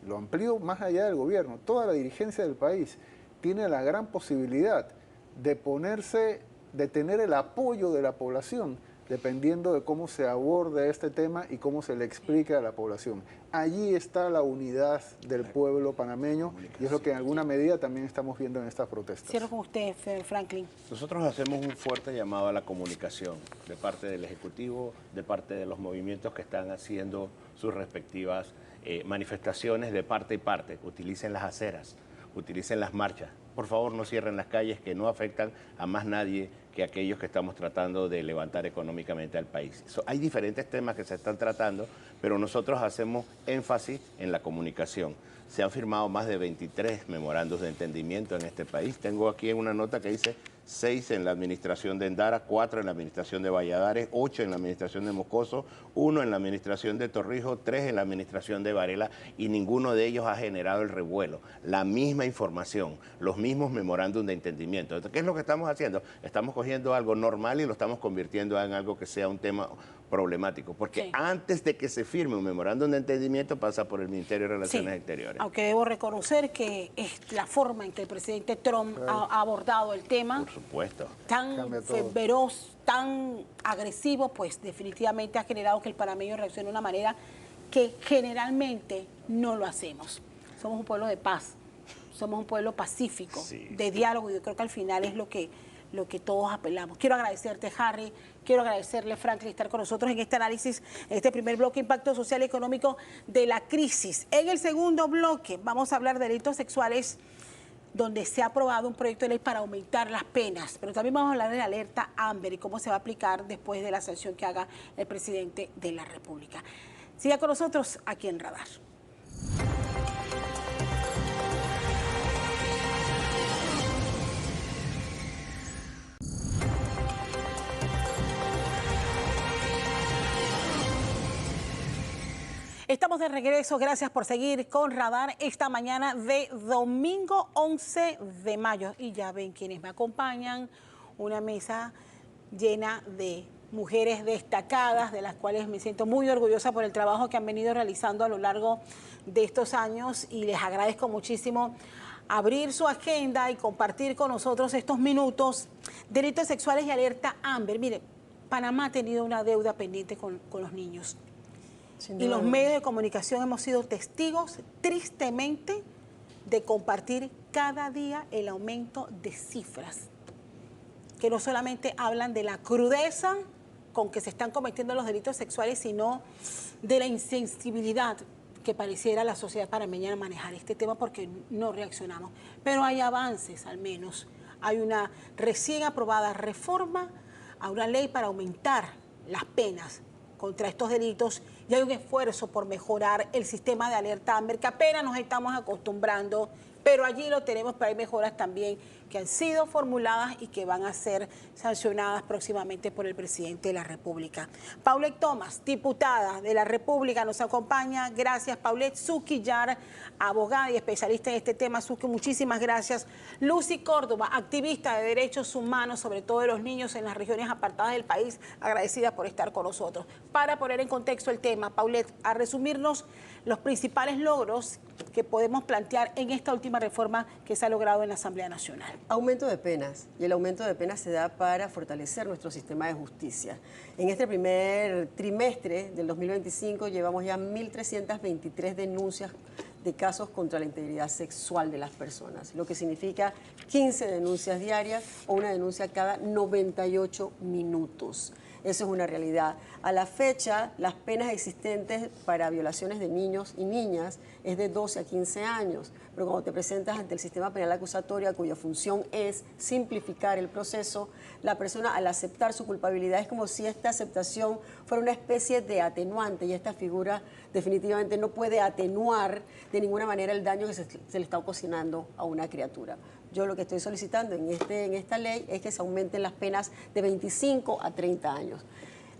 S2: lo amplío más allá del gobierno, toda la dirigencia del país tiene la gran posibilidad de tener el apoyo de la población, dependiendo de cómo se aborde este tema y cómo se le explique a la población. Allí está la unidad del pueblo panameño y es lo que en alguna medida también estamos viendo en estas protestas.
S1: Cierro con usted, Franklin.
S3: Nosotros hacemos un fuerte llamado a la comunicación de parte del Ejecutivo, de parte de los movimientos que están haciendo sus respectivas manifestaciones de parte y parte. Utilicen las aceras, utilicen las marchas. Por favor, no cierren las calles que no afectan a más nadie que aquellos que estamos tratando de levantar económicamente al país. Hay diferentes temas que se están tratando, pero nosotros hacemos énfasis en la comunicación. Se han firmado más de 23 memorandos de entendimiento en este país. Tengo aquí una nota que dice 6 en la administración de Endara, 4 en la administración de Valladares, 8 en la administración de Moscoso, 1 en la administración de Torrijos, 3 en la administración de Varela, y ninguno de ellos ha generado el revuelo. La misma información, los mismos memorándum de entendimiento. Entonces, ¿qué es lo que estamos haciendo? Estamos cogiendo algo normal y lo estamos convirtiendo en algo que sea un tema problemático, porque antes de que se firme un memorándum de entendimiento pasa por el Ministerio de Relaciones Exteriores.
S1: Aunque debo reconocer que es la forma en que el presidente Trump ha abordado el tema,
S3: por supuesto,
S1: tan feroz, tan agresivo, pues definitivamente ha generado que el panameño reaccione de una manera que generalmente no lo hacemos. somos un pueblo de paz, somos un pueblo pacífico,
S3: Sí.
S1: de diálogo, y yo creo que al final es lo que todos apelamos. Quiero agradecerte, Harry, quiero agradecerle, Franklin, estar con nosotros en este análisis, en este primer bloque, impacto social y económico de la crisis. En el segundo bloque vamos a hablar de delitos sexuales, donde se ha aprobado un proyecto de ley para aumentar las penas, pero también vamos a hablar de la alerta Amber y cómo se va a aplicar después de la sanción que haga el presidente de la República. Siga con nosotros aquí en Radar. Estamos de regreso, gracias por seguir con Radar esta mañana de domingo 11 de mayo. Y ya ven quienes me acompañan, una mesa llena de mujeres destacadas, de las cuales me siento muy orgullosa por el trabajo que han venido realizando a lo largo de estos años, y les agradezco muchísimo abrir su agenda y compartir con nosotros estos minutos. Delitos sexuales y alerta Amber. Mire, Panamá ha tenido una deuda pendiente con los niños. Y los medios de comunicación hemos sido testigos, tristemente, de compartir cada día el aumento de cifras, que no solamente hablan de la crudeza con que se están cometiendo los delitos sexuales, sino de la insensibilidad que pareciera la sociedad panameña manejar este tema, porque no reaccionamos. Pero hay avances, al menos. Hay una recién aprobada reforma a una ley para aumentar las penas contra estos delitos, y hay un esfuerzo por mejorar el sistema de alerta Amber, que apenas nos estamos acostumbrando, pero allí lo tenemos, pero hay mejoras también que han sido formuladas y que van a ser sancionadas próximamente por el presidente de la República. Paulette Thomas, diputada de la República, nos acompaña. Gracias, Paulette. Suki Yar, abogada y especialista en este tema. Suki, muchísimas gracias. Lucy Córdoba, activista de derechos humanos, sobre todo de los niños en las regiones apartadas del país, agradecida por estar con nosotros. Para poner en contexto el tema, Paulette, a resumirnos los principales logros que podemos plantear en esta última reforma que se ha logrado en la Asamblea Nacional.
S4: Aumento de penas, y el aumento de penas se da para fortalecer nuestro sistema de justicia. En este primer trimestre del 2025 llevamos ya 1.323 denuncias de casos contra la integridad sexual de las personas, lo que significa 15 denuncias diarias o una denuncia cada 98 minutos. Eso es una realidad. A la fecha, las penas existentes para violaciones de niños y niñas es de 12 a 15 años, pero cuando te presentas ante el sistema penal acusatorio, cuya función es simplificar el proceso, la persona, al aceptar su culpabilidad, es como si esta aceptación fuera una especie de atenuante, y esta figura definitivamente no puede atenuar de ninguna manera el daño que se le está ocasionando a una criatura. Yo lo que estoy solicitando en esta ley es que se aumenten las penas de 25 a 30 años.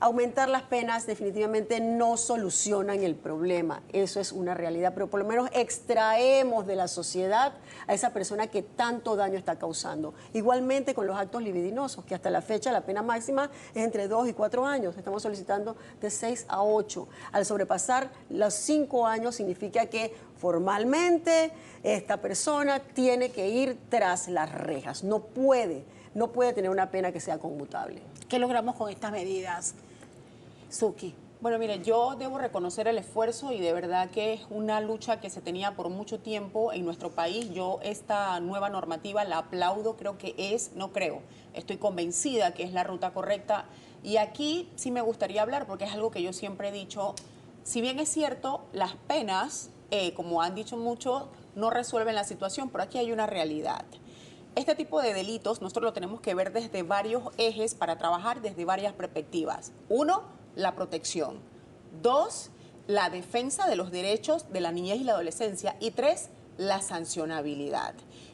S4: Aumentar las penas definitivamente no solucionan el problema, eso es una realidad, pero por lo menos extraemos de la sociedad a esa persona que tanto daño está causando. Igualmente con los actos libidinosos, que hasta la fecha la pena máxima es entre 2 y 4 años, estamos solicitando de 6 a 8. Al sobrepasar los 5 años significa que formalmente esta persona tiene que ir tras las rejas, no puede tener una pena que sea conmutable.
S1: ¿Qué logramos con estas medidas, Suki?
S5: Bueno, mire, yo debo reconocer el esfuerzo, y de verdad que es una lucha que se tenía por mucho tiempo en nuestro país. Yo esta nueva normativa la aplaudo, estoy convencida que es la ruta correcta. Y aquí sí me gustaría hablar, porque es algo que yo siempre he dicho, si bien es cierto, las penas, como han dicho muchos, no resuelven la situación, pero aquí hay una realidad. Este tipo de delitos nosotros lo tenemos que ver desde varios ejes para trabajar desde varias perspectivas. 1, la protección. 2, la defensa de los derechos de la niñez y la adolescencia. Y 3, la sancionabilidad.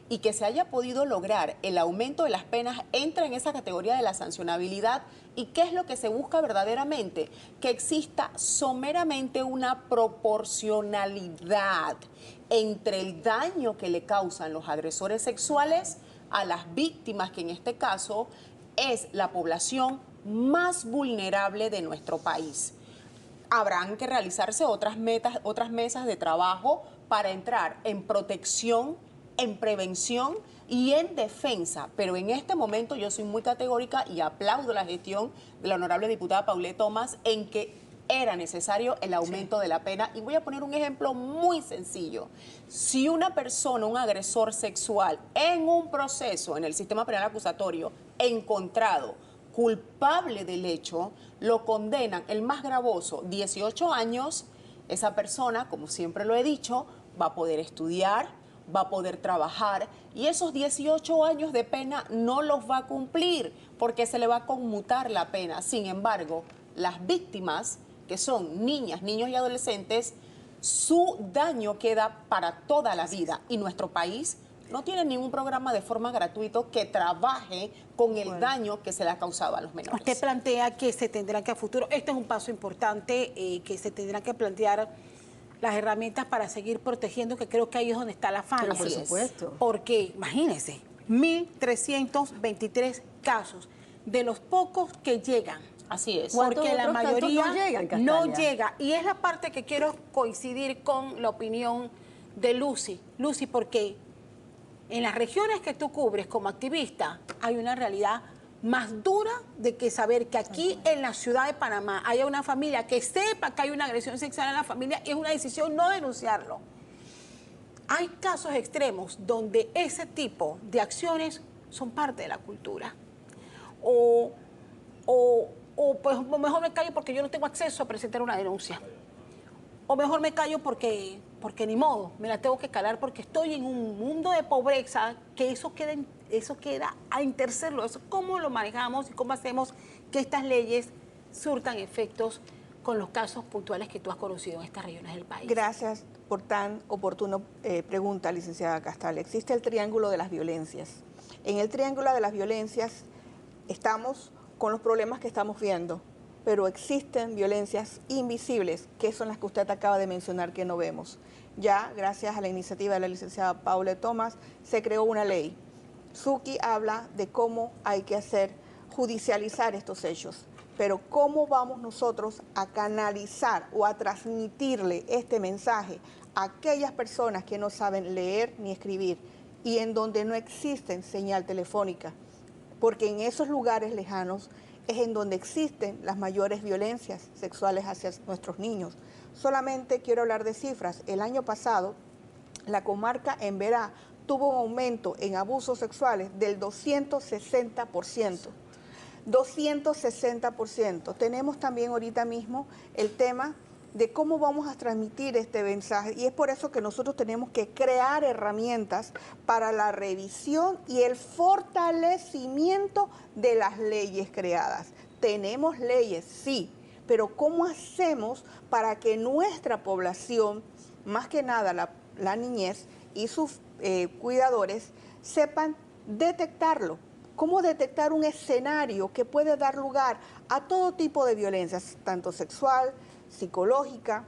S5: Y que se haya podido lograr el aumento de las penas entra en esa categoría de la sancionabilidad. ¿Y qué es lo que se busca verdaderamente? Que exista someramente una proporcionalidad entre el daño que le causan los agresores sexuales a las víctimas, que en este caso es la población más vulnerable de nuestro país. Habrán que realizarse otras mesas de trabajo para entrar en protección, en prevención y en defensa. Pero en este momento yo soy muy categórica y aplaudo la gestión de la honorable diputada Paulette Thomas en que era necesario el aumento de la pena. Y voy a poner un ejemplo muy sencillo. Si una persona, un agresor sexual, en un proceso, en el sistema penal acusatorio, encontrado culpable del hecho, lo condenan, el más gravoso, 18 años, esa persona, como siempre lo he dicho, va a poder estudiar, va a poder trabajar y esos 18 años de pena no los va a cumplir porque se le va a conmutar la pena. Sin embargo, las víctimas, que son niñas, niños y adolescentes, su daño queda para toda la vida y nuestro país no tiene ningún programa de forma gratuito que trabaje con el daño que se le ha causado a los menores.
S1: Usted plantea que se tendrán que a futuro, este es un paso importante, que se tendrán que plantear las herramientas para seguir protegiendo, que creo que ahí es donde está la falla.
S4: Pero por supuesto.
S1: Porque, imagínense, 1.323 casos, de los pocos que llegan.
S5: Así es.
S1: Porque la mayoría
S4: no llegan, Castalia?
S1: no llega. Y es la parte que quiero coincidir con la opinión de Lucy. Lucy, porque en las regiones que tú cubres como activista hay una realidad más dura de que saber que aquí en la ciudad de Panamá haya una familia que sepa que hay una agresión sexual en la familia y es una decisión no denunciarlo. Hay casos extremos donde ese tipo de acciones son parte de la cultura. O pues mejor me callo porque yo no tengo acceso a presentar una denuncia. O mejor me callo porque ni modo, me la tengo que calar porque estoy en un mundo de pobreza que eso queda en tercer lugar. ¿Cómo lo manejamos y cómo hacemos que estas leyes surtan efectos con los casos puntuales que tú has conocido en estas regiones del país?
S6: Gracias por tan oportuna pregunta, licenciada Castalia. Existe el triángulo de las violencias. En el triángulo de las violencias estamos con los problemas que estamos viendo, pero existen violencias invisibles, que son las que usted acaba de mencionar que no vemos. Ya, gracias a la iniciativa de la licenciada Paula Thomas, se creó una ley. Suki habla de cómo hay que judicializar estos hechos, pero cómo vamos nosotros a canalizar o a transmitirle este mensaje a aquellas personas que no saben leer ni escribir y en donde no existe señal telefónica, porque en esos lugares lejanos es en donde existen las mayores violencias sexuales hacia nuestros niños. Solamente quiero hablar de cifras. El año pasado, la comarca en Verá tuvo un aumento en abusos sexuales del 260%. 260%. Tenemos también ahorita mismo el tema de cómo vamos a transmitir este mensaje y es por eso que nosotros tenemos que crear herramientas para la revisión y el fortalecimiento de las leyes creadas. Tenemos leyes, sí, pero ¿cómo hacemos para que nuestra población, más que nada la niñez y sus cuidadores, sepan detectarlo? ¿Cómo detectar un escenario que puede dar lugar a todo tipo de violencias, tanto sexual, psicológica?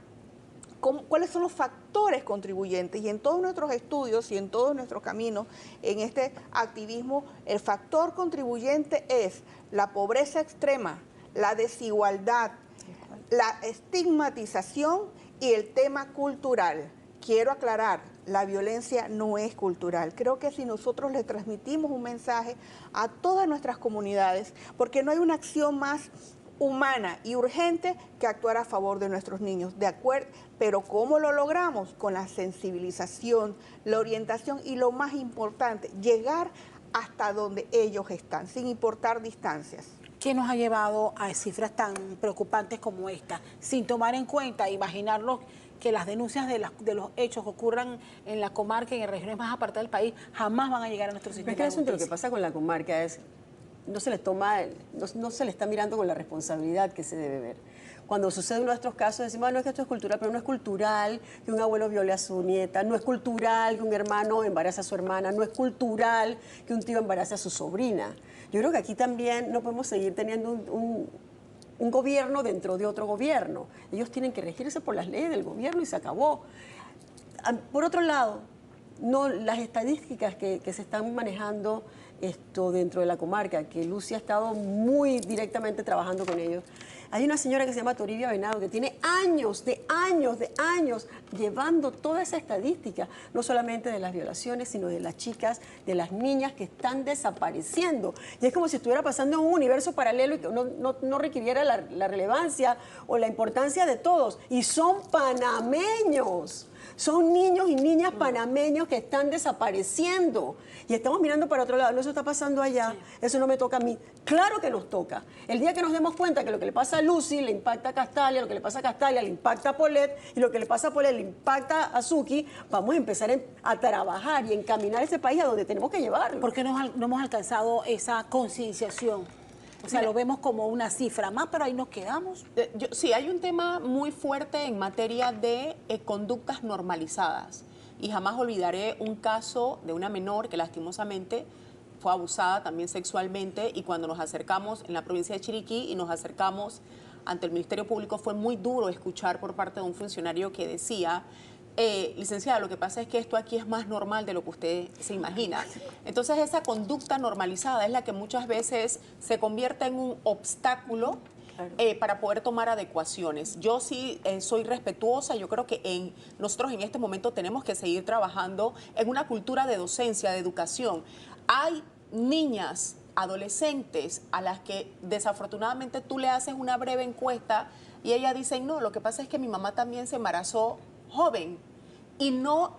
S6: ¿Cuáles son los factores contribuyentes? Y en todos nuestros estudios y en todos nuestros caminos en este activismo, el factor contribuyente es la pobreza extrema, la desigualdad, la estigmatización y el tema cultural. Quiero aclarar, la violencia no es cultural. Creo que si nosotros le transmitimos un mensaje a todas nuestras comunidades, porque no hay una acción más humana y urgente que actuar a favor de nuestros niños, de acuerdo, pero ¿cómo lo logramos? Con la sensibilización, la orientación y lo más importante, llegar hasta donde ellos están, sin importar distancias.
S1: ¿Qué nos ha llevado a cifras tan preocupantes como esta? Sin tomar en cuenta, imaginarlo que las denuncias de los hechos que ocurran en la comarca y en regiones más apartadas del país jamás van a llegar a nuestro sistema de justicia.
S4: Lo que pasa con la comarca es no se le está mirando con la responsabilidad que se debe ver. Cuando suceden nuestros casos decimos, no es que esto es cultural, pero no es cultural que un abuelo viole a su nieta, no es cultural que un hermano embarace a su hermana, no es cultural que un tío embarace a su sobrina. Yo creo que aquí también no podemos seguir teniendo un gobierno dentro de otro gobierno. Ellos tienen que regirse por las leyes del gobierno y se acabó. Por otro lado, las estadísticas que se están manejando dentro de la comarca, que Lucy ha estado muy directamente trabajando con ellos, Hay una señora que se llama Toribia Venado que tiene años llevando toda esa estadística, no solamente de las violaciones, sino de las chicas, de las niñas que están desapareciendo. Y es como si estuviera pasando en un universo paralelo y que no requiriera la relevancia o la importancia de todos. Y son panameños. Son niños y niñas panameños que están desapareciendo. Y estamos mirando para otro lado. No, eso está pasando allá. Eso no me toca a mí. Claro que nos toca. El día que nos demos cuenta que lo que le pasa a Lucy le impacta a Castalia, lo que le pasa a Castalia le impacta a Paulette, y lo que le pasa a Paulette le impacta a Suki, vamos a empezar a trabajar y encaminar ese país a donde tenemos que llevarlo.
S1: ¿Por qué no hemos alcanzado esa concienciación? O sea, lo vemos como una cifra más, pero ahí nos quedamos.
S5: Sí, hay un tema muy fuerte en materia de conductas normalizadas. Y jamás olvidaré un caso de una menor que lastimosamente fue abusada también sexualmente, y cuando nos acercamos en la provincia de Chiriquí y nos acercamos ante el Ministerio Público, fue muy duro escuchar por parte de un funcionario que decía: licenciada, lo que pasa es que esto aquí es más normal de lo que usted se imagina. Entonces, esa conducta normalizada es la que muchas veces se convierte en un obstáculo para poder tomar adecuaciones. Yo sí soy respetuosa. Yo creo que nosotros en este momento tenemos que seguir trabajando en una cultura de docencia, de educación. Hay niñas, adolescentes a las que desafortunadamente tú le haces una breve encuesta y ellas dicen: no, lo que pasa es que mi mamá también se embarazó joven, y no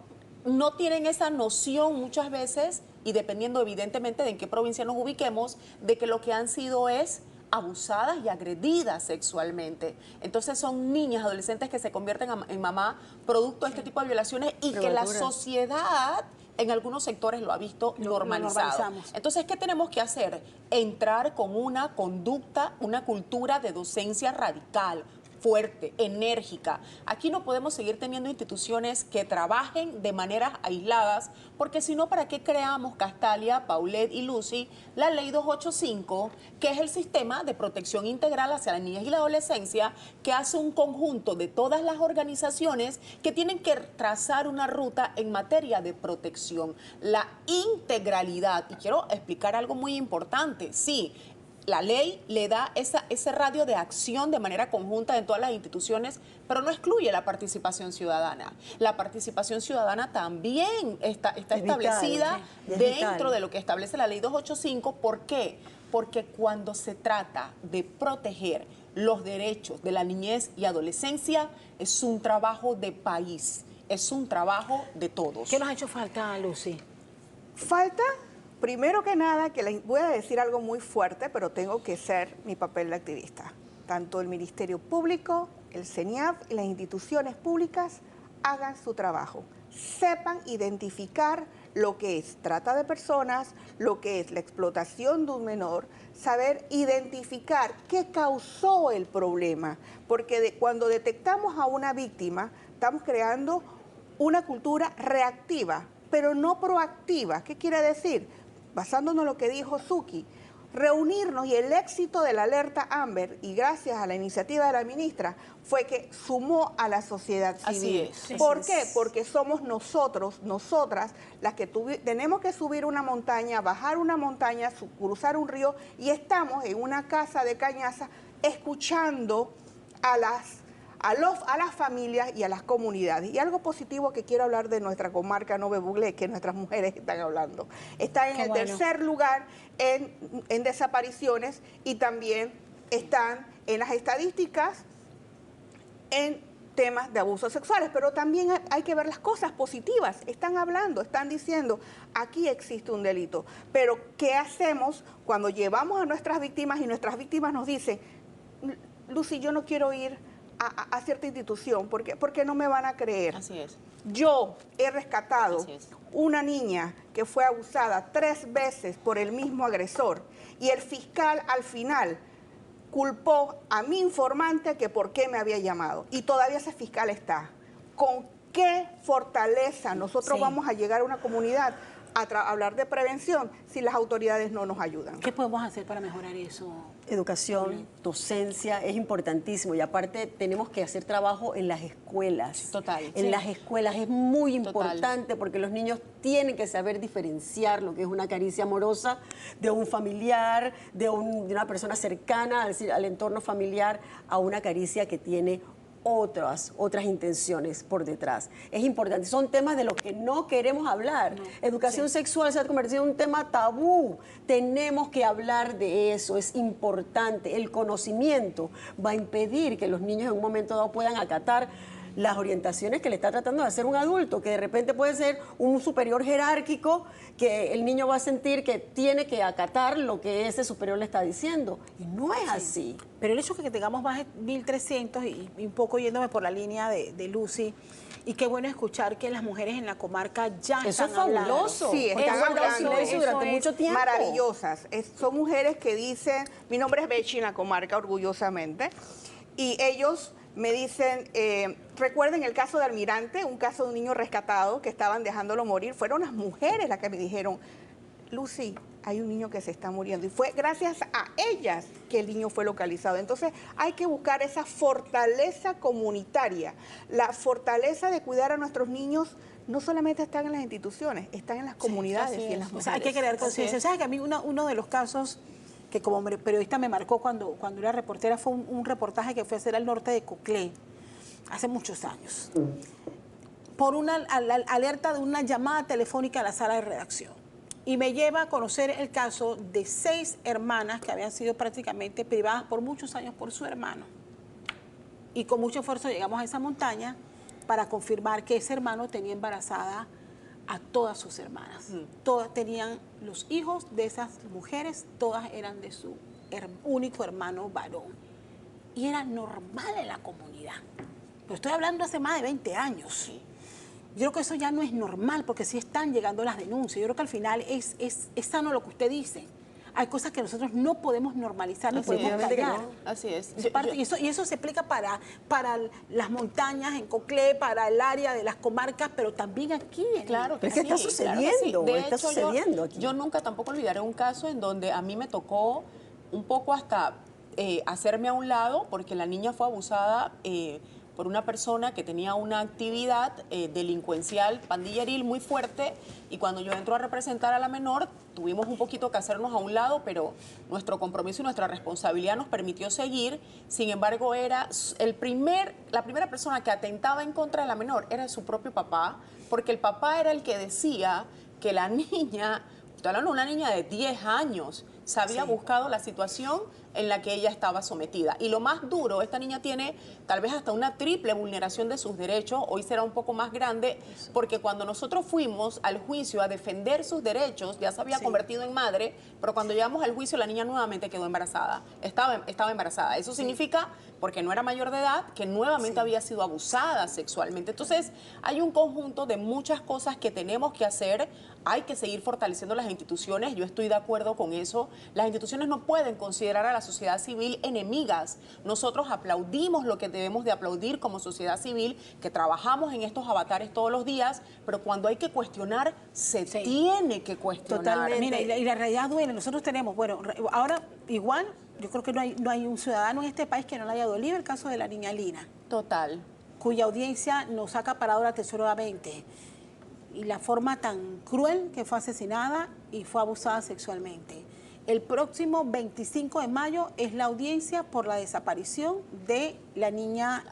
S5: tienen esa noción muchas veces, y dependiendo evidentemente de en qué provincia nos ubiquemos, de que lo que han sido es abusadas y agredidas sexualmente. Entonces son niñas, adolescentes que se convierten en mamá producto de este tipo de violaciones, y que la sociedad en algunos sectores lo ha visto normalizado. Entonces, ¿qué tenemos que hacer? Entrar con una conducta, una cultura de docencia radical, fuerte, enérgica. Aquí no podemos seguir teniendo instituciones que trabajen de maneras aisladas, porque si no, ¿para qué creamos, Castalia, Paulette y Lucy, la ley 285, que es el sistema de protección integral hacia las niñas y la adolescencia, que hace un conjunto de todas las organizaciones que tienen que trazar una ruta en materia de protección? La integralidad. Y quiero explicar algo muy importante. Sí, la ley le da ese radio de acción de manera conjunta en todas las instituciones, pero no excluye la participación ciudadana. La participación ciudadana también está establecida dentro de lo que establece la ley 285. ¿Por qué? Porque cuando se trata de proteger los derechos de la niñez y adolescencia, es un trabajo de país, es un trabajo de todos.
S1: ¿Qué nos ha hecho falta, Lucy?
S6: Falta, primero que nada, que les voy a decir algo muy fuerte, pero tengo que ser mi papel de activista. Tanto el Ministerio Público, el CENIAF y las instituciones públicas hagan su trabajo. Sepan identificar lo que es trata de personas, lo que es la explotación de un menor, saber identificar qué causó el problema. Porque cuando detectamos a una víctima, estamos creando una cultura reactiva, pero no proactiva. ¿Qué quiere decir? Basándonos en lo que dijo Suki, reunirnos, y el éxito de la alerta Amber, y gracias a la iniciativa de la ministra, fue que sumó a la sociedad civil.
S5: Así es.
S6: ¿Por qué? Porque somos nosotras, las que tenemos que subir una montaña, bajar una montaña, cruzar un río, y estamos en una casa de Cañaza escuchando a las familias y a las comunidades. Y algo positivo que quiero hablar de nuestra comarca Nove Buglé, que nuestras mujeres están hablando. Está en el tercer lugar en desapariciones, y también están en las estadísticas en temas de abusos sexuales. Pero también hay que ver las cosas positivas. Están hablando, están diciendo, aquí existe un delito. Pero ¿qué hacemos cuando llevamos a nuestras víctimas y nuestras víctimas nos dicen: Lucy, yo no quiero ir a cierta institución porque no me van a creer?
S5: Así es.
S6: Yo he rescatado una niña que fue abusada 3 veces por el mismo agresor, y el fiscal al final culpó a mi informante que por qué me había llamado, y todavía ese fiscal está. ¿Con qué fortaleza nosotros vamos a llegar a una comunidad? hablar de prevención si las autoridades no nos ayudan.
S1: ¿Qué podemos hacer para mejorar eso?
S4: Educación, docencia, es importantísimo. Y aparte tenemos que hacer trabajo en las escuelas.
S5: Total,
S4: En
S5: sí.
S4: las escuelas es muy
S5: Total.
S4: importante porque los niños tienen que saber diferenciar lo que es una caricia amorosa de un familiar, de una persona cercana, es decir, al entorno familiar, a una caricia que tiene otras intenciones por detrás. Es importante, son temas de los que no queremos hablar. Educación sexual se ha convertido en un tema tabú. Tenemos que hablar de eso, es importante. El conocimiento va a impedir que los niños en un momento dado puedan acatar las orientaciones que le está tratando de hacer un adulto, que de repente puede ser un superior jerárquico, que el niño va a sentir que tiene que acatar lo que ese superior le está diciendo. Y no es así.
S1: Pero el hecho de que tengamos más de 1.300 y un poco yéndome por la línea de Lucy, y qué bueno escuchar que las mujeres en la comarca ya
S4: Eso
S1: están
S4: es
S1: hablando.
S4: fabuloso.
S6: Sí,
S4: porque
S6: están
S4: han guardado
S6: hablando,
S4: silencio
S6: eso
S4: durante
S6: es
S4: mucho tiempo.
S6: Maravillosas. Son mujeres que dicen, mi nombre es Bechi en la comarca, orgullosamente, y ellos me dicen, recuerden el caso de Almirante, un caso de un niño rescatado que estaban dejándolo morir. Fueron las mujeres las que me dijeron, Lucy, hay un niño que se está muriendo. Y fue gracias a ellas que el niño fue localizado. Entonces hay que buscar esa fortaleza comunitaria, la fortaleza de cuidar a nuestros niños. No solamente están en las instituciones, están en las comunidades
S5: así
S6: y en las
S5: es.
S1: O
S6: mujeres.
S1: sea, hay que crear conciencia. ¿Sabes que a mí uno de los casos que como periodista me marcó cuando era reportera fue un reportaje que fue a hacer al norte de Coclé hace muchos años, por una alerta de una llamada telefónica a la sala de redacción. Y me lleva a conocer el caso de 6 hermanas que habían sido prácticamente privadas por muchos años por su hermano. Y con mucho esfuerzo llegamos a esa montaña para confirmar que ese hermano tenía embarazada a todas sus hermanas. Todas tenían los hijos de esas mujeres, todas eran de su único hermano varón. Y era normal en la comunidad. Pero estoy hablando hace más de 20 años. Yo creo que eso ya no es normal, porque sí están llegando las denuncias. Yo creo que al final es sano lo que usted dice. Hay cosas que nosotros no podemos normalizar, no podemos callar.
S5: Así es.
S1: Y eso se aplica para las montañas en Coclé, para el área de las comarcas, pero también aquí.
S5: Claro que
S4: Es que
S5: sí,
S4: está
S5: claro que
S4: sucediendo,
S5: sí. De
S4: está
S5: hecho,
S4: sucediendo aquí.
S5: Yo nunca tampoco olvidaré un caso en donde a mí me tocó un poco hasta hacerme a un lado porque la niña fue abusada por una persona que tenía una actividad delincuencial, pandilleril muy fuerte, y cuando yo entro a representar a la menor, tuvimos un poquito que hacernos a un lado, pero nuestro compromiso y nuestra responsabilidad nos permitió seguir. Sin embargo, era la primera persona que atentaba en contra de la menor era su propio papá, porque el papá era el que decía que la niña, estoy hablando de una niña de 10 años, se había buscado la situación en la que ella estaba sometida. Y lo más duro, esta niña tiene tal vez hasta una triple vulneración de sus derechos, hoy será un poco más grande, porque cuando nosotros fuimos al juicio a defender sus derechos, ya se había convertido en madre, pero cuando llegamos al juicio la niña nuevamente quedó embarazada, estaba embarazada. Eso significa, porque no era mayor de edad, que nuevamente había sido abusada sexualmente. Entonces, hay un conjunto de muchas cosas que tenemos que hacer. Hay que seguir fortaleciendo las instituciones, yo estoy de acuerdo con eso. Las instituciones no pueden considerar a la sociedad civil enemigas. Nosotros aplaudimos lo que debemos de aplaudir como sociedad civil, que trabajamos en estos avatares todos los días, pero cuando hay que cuestionar, se tiene que cuestionar.
S4: Totalmente.
S1: Mira, y la realidad duele. Nosotros tenemos, bueno, ahora igual, yo creo que no hay un ciudadano en este país que no le haya dolido el caso de la niña Lina,
S5: Total.
S1: cuya audiencia nos ha acaparado la atención nuevamente. Y la forma tan cruel que fue asesinada y fue abusada sexualmente. El próximo 25 de mayo es la audiencia por la desaparición de la niña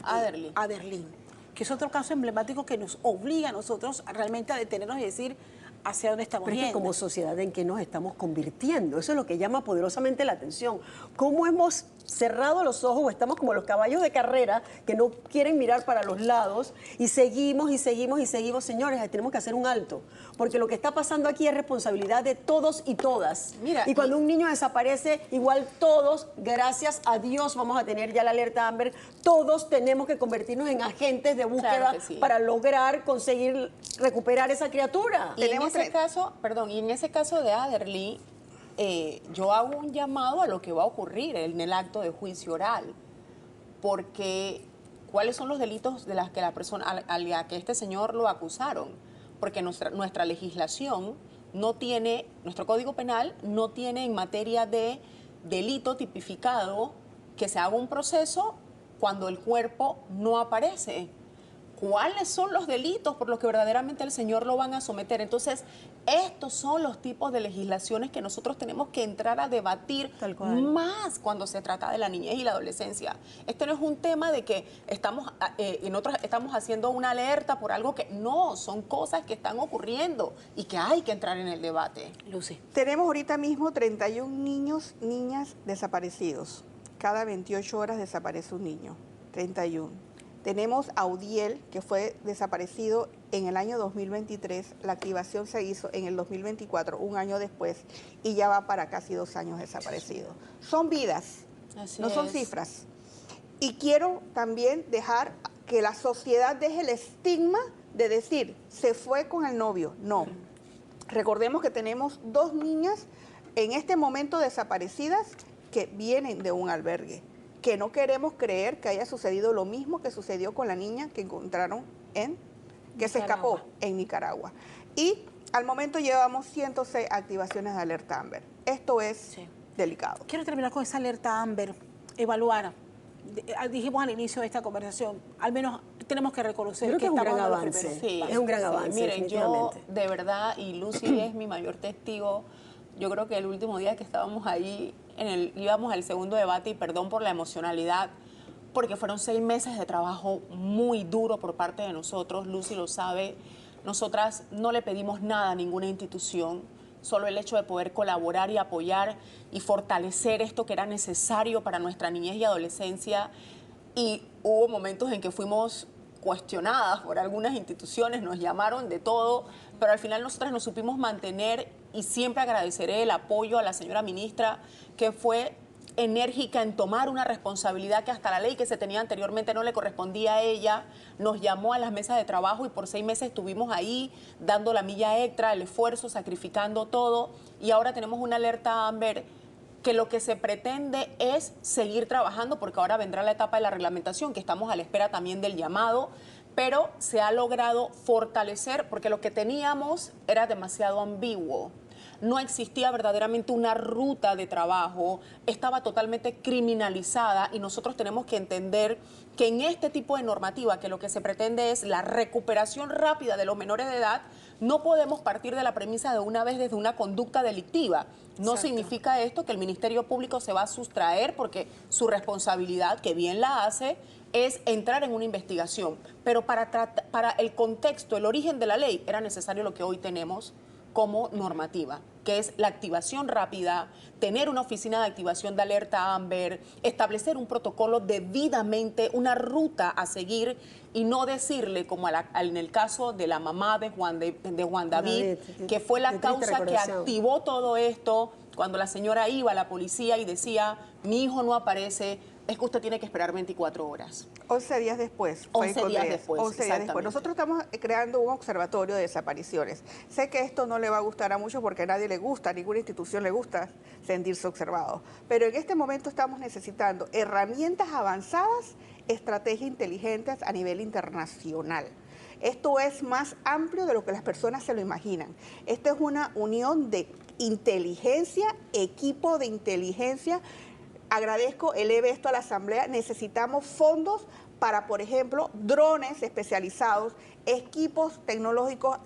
S1: Aderlyn, que es otro caso emblemático que nos obliga a nosotros realmente a detenernos y decir hacia dónde estamos
S4: Pero es que
S1: yendo.
S4: como sociedad, ¿en qué nos estamos convirtiendo? Eso es lo que llama poderosamente la atención. ¿Cómo hemos cerrado los ojos o estamos como los caballos de carrera que no quieren mirar para los lados y seguimos y seguimos y seguimos? Señores, tenemos que hacer un alto, porque lo que está pasando aquí es responsabilidad de todos y todas.
S5: Mira,
S4: y cuando un niño desaparece, igual todos, gracias a Dios, vamos a tener ya la alerta Amber, todos tenemos que convertirnos en agentes de búsqueda
S5: Claro que sí.
S4: para lograr conseguir recuperar esa criatura.
S5: Y en ese caso, y en ese caso de Aderly, yo hago un llamado a lo que va a ocurrir en el acto de juicio oral, porque ¿cuáles son los delitos de las que la persona a la que este señor lo acusaron? Porque nuestra legislación no tiene, nuestro Código Penal no tiene en materia de delito tipificado que se haga un proceso cuando el cuerpo no aparece. ¿Cuáles son los delitos por los que verdaderamente el señor lo van a someter? Entonces, estos son los tipos de legislaciones que nosotros tenemos que entrar a debatir más cuando se trata de la niñez y la adolescencia. Este no es un tema de que estamos haciendo una alerta por algo que no, son cosas que están ocurriendo y que hay que entrar en el debate.
S1: Lucy.
S6: Tenemos ahorita mismo 31 niños, niñas desaparecidos. Cada 28 horas desaparece un niño, 31. Tenemos a Udiel, que fue desaparecido en el año 2023. La activación se hizo en el 2024, un año después, y ya va para casi 2 años desaparecido. Son vidas, no son cifras. Y quiero también dejar que la sociedad deje el estigma de decir, se fue con el novio. No. Recordemos que tenemos 2 niñas en este momento desaparecidas que vienen de un albergue, que no queremos creer que haya sucedido lo mismo que sucedió con la niña que encontraron se escapó en Nicaragua. Y al momento llevamos 106 activaciones de alerta Amber. Esto es delicado.
S1: Quiero terminar con esa alerta Amber, evaluar. Dijimos al inicio de esta conversación, al menos tenemos que reconocer que
S4: es un
S1: estamos
S4: gran
S1: dando los
S4: avance.
S1: primeros pasos.
S4: Es un gran avance.
S5: Miren, yo de verdad, y Lucy es mi mayor testigo, yo creo que el último día que estábamos ahí, íbamos al segundo debate, y perdón por la emocionalidad, porque fueron 6 meses de trabajo muy duro por parte de nosotros. Lucy lo sabe, nosotras no le pedimos nada a ninguna institución, solo el hecho de poder colaborar y apoyar y fortalecer esto que era necesario para nuestra niñez y adolescencia. Y hubo momentos en que fuimos cuestionadas por algunas instituciones, nos llamaron de todo, pero al final nosotras nos supimos mantener, y siempre agradeceré el apoyo a la señora ministra, que fue enérgica en tomar una responsabilidad que hasta la ley que se tenía anteriormente no le correspondía a ella. Nos llamó a las mesas de trabajo y por 6 meses estuvimos ahí dando la milla extra, el esfuerzo, sacrificando todo, y ahora tenemos una alerta Amber que lo que se pretende es seguir trabajando, porque ahora vendrá la etapa de la reglamentación, que estamos a la espera también del llamado, pero se ha logrado fortalecer, porque lo que teníamos era demasiado ambiguo. No existía verdaderamente una ruta de trabajo, estaba totalmente criminalizada, y nosotros tenemos que entender que en este tipo de normativa, que lo que se pretende es la recuperación rápida de los menores de edad, no podemos partir de la premisa de una vez desde una conducta delictiva. No significa esto que el Ministerio Público se va a sustraer, porque su responsabilidad, que bien la hace, es entrar en una investigación. Pero para el contexto, el origen de la ley, era necesario lo que hoy tenemos como normativa, que es la activación rápida, tener una oficina de activación de alerta Amber, establecer un protocolo debidamente, una ruta a seguir, y no decirle, como en el caso de la mamá de Juan David, que fue la causa que activó todo esto, cuando la señora iba a la policía y decía, mi hijo no aparece, es que usted tiene que esperar 24 horas.
S6: 11 días después.
S5: 11 días después,
S6: 11 días después. Nosotros estamos creando un observatorio de desapariciones. Sé que esto no le va a gustar a muchos, porque a nadie le gusta, a ninguna institución le gusta sentirse observado. Pero en este momento estamos necesitando herramientas avanzadas, estrategias inteligentes a nivel internacional. Esto es más amplio de lo que las personas se lo imaginan. Esto es una unión de inteligencia, equipo de inteligencia. Agradezco, eleve esto a la Asamblea. Necesitamos fondos para, por ejemplo, drones especializados, equipos tecnológicos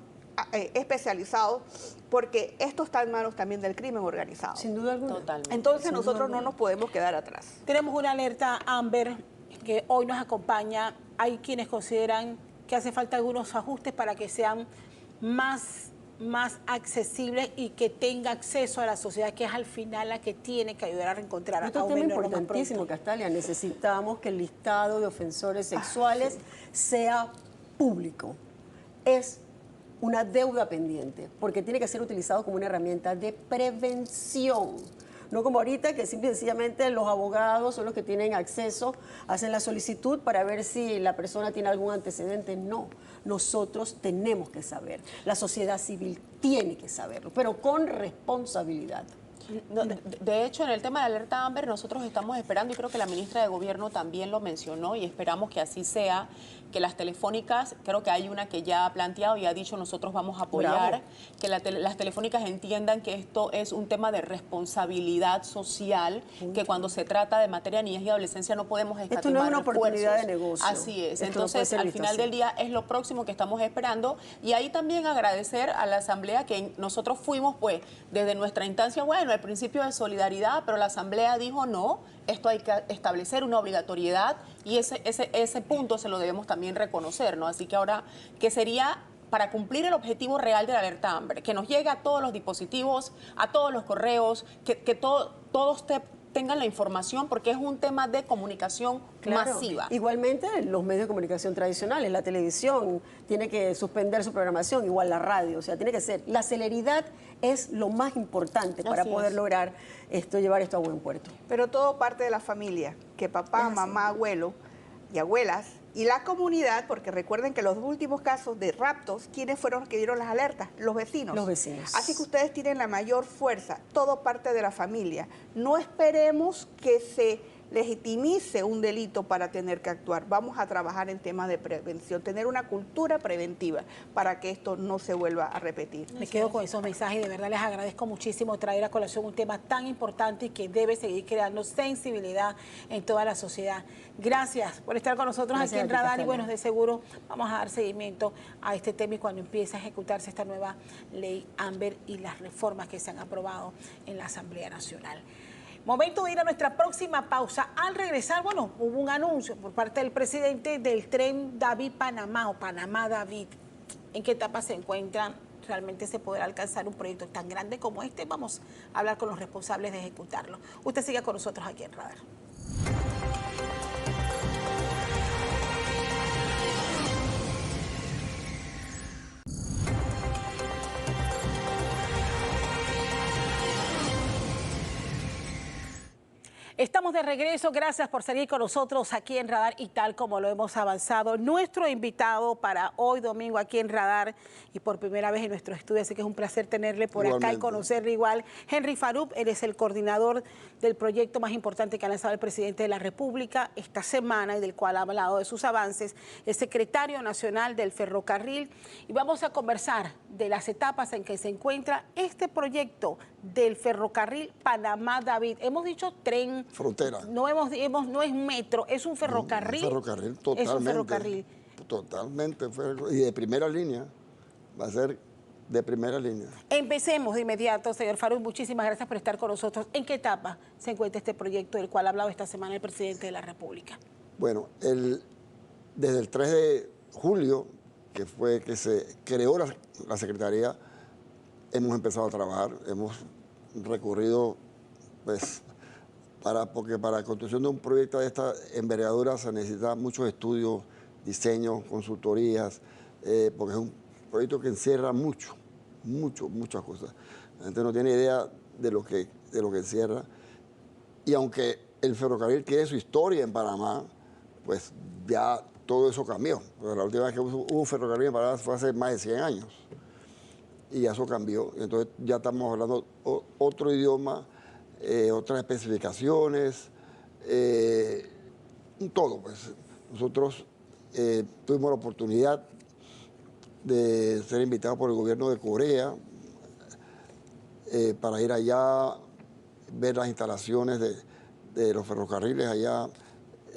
S6: especializados, porque esto está en manos también del crimen organizado.
S4: Sin duda alguna.
S5: Totalmente.
S6: Entonces nosotros no nos podemos quedar atrás.
S1: Tenemos una alerta Amber que hoy nos acompaña. Hay quienes consideran que hace falta algunos ajustes para que sean más accesibles y que tenga acceso a la sociedad, que es al final la que tiene que ayudar a encontrar
S4: Otro
S1: a un
S4: tema
S1: menor lo más
S4: importantísimo,
S1: pronto.
S4: Castalia, necesitamos que el listado de ofensores sexuales sea público. Es una deuda pendiente, porque tiene que ser utilizado como una herramienta de prevención. No como ahorita, que simple y sencillamente los abogados son los que tienen acceso, hacen la solicitud para ver si la persona tiene algún antecedente. No, nosotros tenemos que saber. La sociedad civil tiene que saberlo, pero con responsabilidad.
S5: No, de hecho, en el tema de la alerta Amber, nosotros estamos esperando, y creo que la ministra de Gobierno también lo mencionó, y esperamos que así sea, que las telefónicas, creo que hay una que ya ha planteado y ha dicho nosotros vamos a apoyar,
S4: Bravo.
S5: que las telefónicas entiendan que esto es un tema de responsabilidad social, que cuando se trata de materia de niñez y adolescencia no podemos escatimar
S4: Esto no es una oportunidad
S5: esfuerzos.
S4: de negocio.
S5: Así es.
S4: Esto no puede
S5: Entonces,
S4: ser
S5: al
S4: visto
S5: final
S4: así.
S5: del día es lo próximo que estamos esperando, y ahí también agradecer a la Asamblea que nosotros fuimos pues desde nuestra instancia, bueno, el principio de solidaridad, pero la Asamblea dijo no, esto hay que establecer una obligatoriedad y ese punto se lo debemos también reconocer, ¿no? Así que ahora, ¿qué sería para cumplir el objetivo real de la alerta AMBER? Que nos llegue a todos los dispositivos, a todos los correos, que todos tengan la información, porque es un tema de comunicación
S4: Claro.
S5: masiva.
S4: Igualmente los medios de comunicación tradicionales, la televisión tiene que suspender su programación, igual la radio, o sea, tiene que ser. La celeridad es lo más importante para
S5: Así
S4: poder
S5: es.
S4: lograr llevar esto a buen puerto.
S6: Pero todo parte de la familia, que papá, mamá, abuelo y abuelas y la comunidad, porque recuerden que los últimos casos de raptos, ¿quiénes fueron los que dieron las alertas? Los vecinos.
S4: Los vecinos.
S6: Así que ustedes tienen la mayor fuerza, todo parte de la familia. No esperemos que se legitimice un delito para tener que actuar. Vamos a trabajar en temas de prevención, tener una cultura preventiva para que esto no se vuelva a repetir.
S1: Me quedo con esos mensajes y de verdad les agradezco muchísimo traer a colación un tema tan importante y que debe seguir creando sensibilidad en toda la sociedad. Gracias por estar con nosotros
S4: Gracias
S1: aquí en
S4: a ti,
S1: Radar, y bueno,
S4: Castalia.
S1: de seguro vamos a dar seguimiento a este tema y cuando empiece a ejecutarse esta nueva ley AMBER y las reformas que se han aprobado en la Asamblea Nacional. Momento de ir a nuestra próxima pausa. Al regresar, bueno, hubo un anuncio por parte del presidente del tren David-Panamá o Panamá-David. ¿En qué etapa se encuentran? ¿Realmente se podrá alcanzar un proyecto tan grande como este? Vamos a hablar con los responsables de ejecutarlo. Usted siga con nosotros aquí en Radar. Estamos de regreso, gracias por seguir con nosotros aquí en Radar y tal como lo hemos avanzado. Nuestro invitado para hoy domingo aquí en Radar y por primera vez en nuestro estudio, así que es un placer tenerle por acá y conocerle igual. Henry Farouk, él es el coordinador del proyecto más importante que ha lanzado el presidente de la República esta semana y del cual ha hablado de sus avances, el secretario nacional del ferrocarril, y vamos a conversar de las etapas en que se encuentra este proyecto del ferrocarril Panamá-David. Hemos dicho tren.
S7: Frontera.
S1: No es un metro, es un ferrocarril.
S7: Ferrocarril, totalmente.
S1: Es un ferrocarril.
S7: Totalmente. Y de primera línea. Va a ser de primera línea.
S1: Empecemos de inmediato, señor Farouk. Muchísimas gracias por estar con nosotros. ¿En qué etapa se encuentra este proyecto del cual ha hablado esta semana el presidente de la República?
S7: Bueno, desde el 3 de julio, que fue que se creó la Secretaría, hemos empezado a trabajar, hemos recurrido, pues, porque para la construcción de un proyecto de esta envergadura se necesita muchos estudios, diseños, consultorías, porque es un proyecto que encierra muchas cosas. La gente no tiene idea de lo que encierra. Y aunque el ferrocarril tiene su historia en Panamá, pues ya todo eso cambió. Porque la última vez que hubo un ferrocarril en Panamá fue hace más de 100 años. Y eso cambió. Entonces ya estamos hablando otro idioma, otras especificaciones, todo. Pues nosotros tuvimos la oportunidad de ser invitados por el gobierno de Corea para ir allá, ver las instalaciones de los ferrocarriles allá.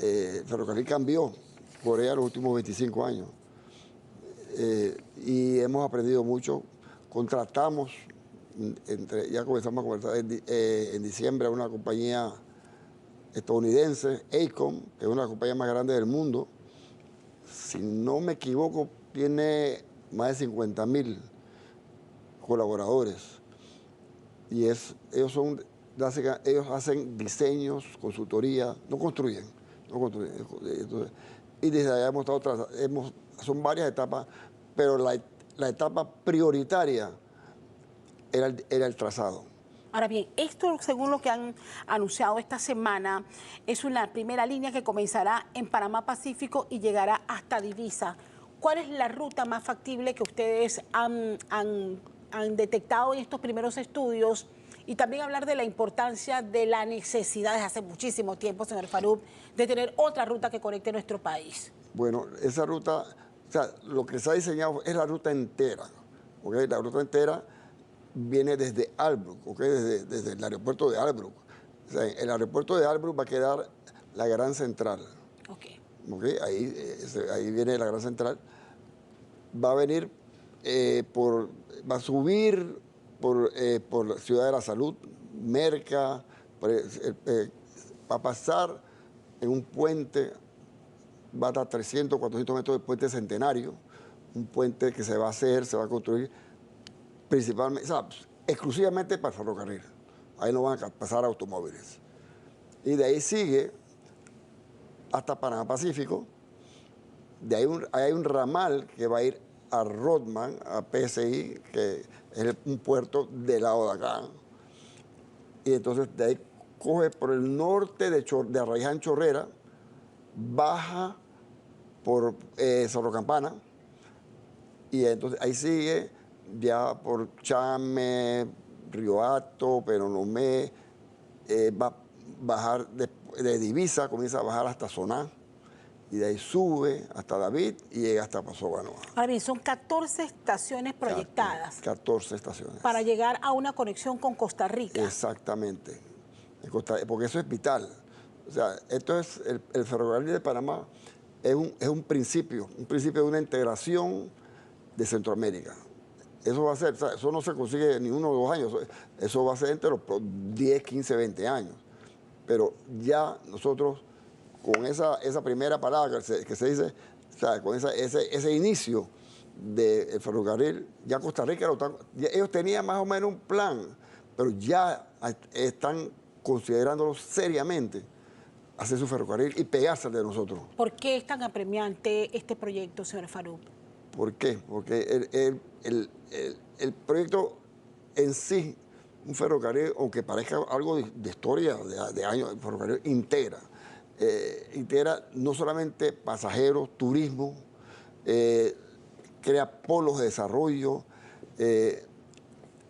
S7: El ferrocarril cambió Corea en los últimos 25 años y hemos aprendido mucho. Contratamos, ya comenzamos a conversar en diciembre a una compañía estadounidense, AECOM, que es una de las compañías más grandes del mundo. Si no me equivoco, tiene más de 50.000 colaboradores. Y ellos hacen diseños, consultoría, no construyen. Entonces, y desde allá hemos estado son varias etapas, pero la etapa prioritaria era el trazado.
S1: Ahora bien, esto, según lo que han anunciado esta semana, es una primera línea que comenzará en Panamá Pacífico y llegará hasta Divisa. ¿Cuál es la ruta más factible que ustedes han detectado en estos primeros estudios? Y también hablar de la importancia de la necesidad desde hace muchísimo tiempo, señor Farouk, de tener otra ruta que conecte nuestro país.
S7: Bueno, esa ruta, o sea, lo que se ha diseñado es la ruta entera, ¿ok? La ruta entera viene desde Albrook, ¿ok? Desde el aeropuerto de Albrook. O sea, en el aeropuerto de Albrook va a quedar la Gran Central.
S1: Ok.
S7: ¿Ok? Ahí viene la Gran Central. Va a venir va a subir por Ciudad de la Salud, Merca, va a pasar en un puente, va a dar 300, 400 metros del puente Centenario, un puente que se va a construir principalmente, o sea, exclusivamente para el ferrocarril. Ahí no van a pasar automóviles. Y de ahí sigue hasta Panamá Pacífico. De ahí hay un ramal que va a ir a Rodman, a PSI, que es un puerto del lado de acá. Y entonces de ahí coge por el norte de Arraiján Chorrera, baja por Cerro Campana, y entonces ahí sigue ya por Chame, Río Hato, Peronomé, va a bajar de Divisa, comienza a bajar hasta Soná, y de ahí sube hasta David y llega hasta Paso Banoa.
S1: Ahora bien, son 14 estaciones proyectadas
S7: 14 estaciones.
S1: para llegar a una conexión con Costa Rica.
S7: Exactamente, porque eso es vital. O sea, esto es, el ferrocarril de Panamá es un principio de una integración de Centroamérica. Eso va a ser, o sea, eso no se consigue ni 1 o 2 años, eso va a ser entre los 10, 15, 20 años. Pero ya nosotros, con esa primera parada que se dice, o sea, con ese inicio del ferrocarril, ya Costa Rica, ellos tenían más o menos un plan, pero ya están considerándolo seriamente hacer su ferrocarril y pegarse al de nosotros.
S1: ¿Por qué es tan apremiante este proyecto, señor Farouk?
S7: ¿Por qué? Porque el proyecto en sí, un ferrocarril, aunque parezca algo de historia, de años, el ferrocarril integra no solamente pasajeros, turismo, crea polos de desarrollo,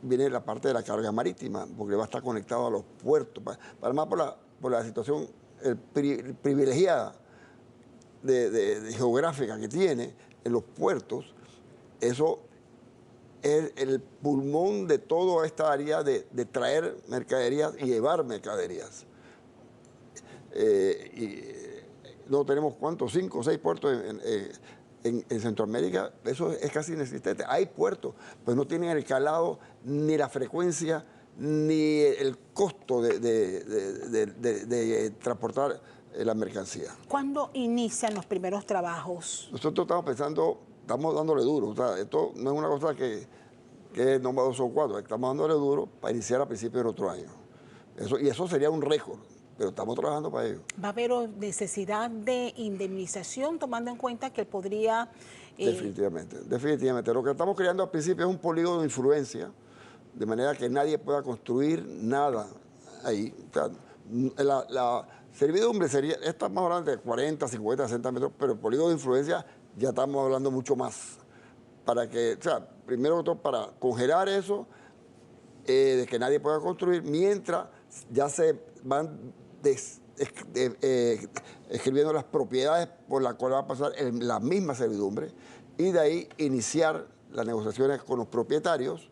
S7: viene la parte de la carga marítima, porque va a estar conectado a los puertos. Además, por la situación privilegiada de geográfica que tiene en los puertos, eso es el pulmón de toda esta área de traer mercaderías y llevar mercaderías. Y no tenemos, ¿cuántos? 5 o 6 puertos en Centroamérica. Eso es casi inexistente. Hay puertos, pero no tienen el calado, ni la frecuencia, ni el costo de transportar la mercancía.
S1: ¿Cuándo inician los primeros trabajos?
S7: Nosotros estamos dándole duro. O sea, esto no es una cosa que es no 2 o 4, estamos dándole duro para iniciar a principios del otro año. Y eso sería un récord, pero estamos trabajando para ello.
S1: ¿Va a haber necesidad de indemnización, tomando en cuenta que podría...?
S7: Definitivamente. Lo que estamos creando al principio es un polígono de influencia, de manera que nadie pueda construir nada ahí. O sea, la servidumbre estamos hablando de 40, 50, 60 metros, pero el polígono de influencia ya estamos hablando mucho más. Para que, o sea, primero que todo, para congelar eso, de que nadie pueda construir, mientras ya se van escribiendo las propiedades por las cuales va a pasar la misma servidumbre, y de ahí iniciar las negociaciones con los propietarios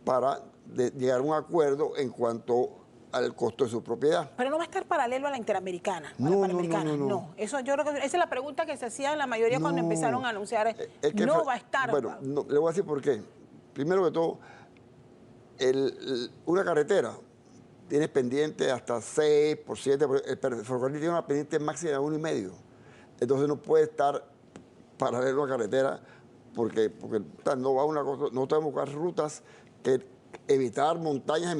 S7: para llegar a un acuerdo en cuanto al costo de su propiedad.
S1: Pero no va a estar paralelo a la Interamericana, a la
S7: No,
S1: Panamericana.
S7: no.
S1: Eso yo creo que esa es la pregunta que se hacía la mayoría cuando empezaron a anunciar. No va a estar.
S7: Bueno, le voy a decir por qué. Primero que todo, una carretera tiene pendiente hasta 6 por 7, el ferrocarril tiene una pendiente máxima de 1,5. Entonces no puede estar paralelo a la carretera porque no va una cosa, no tenemos que buscar rutas que evitar montañas,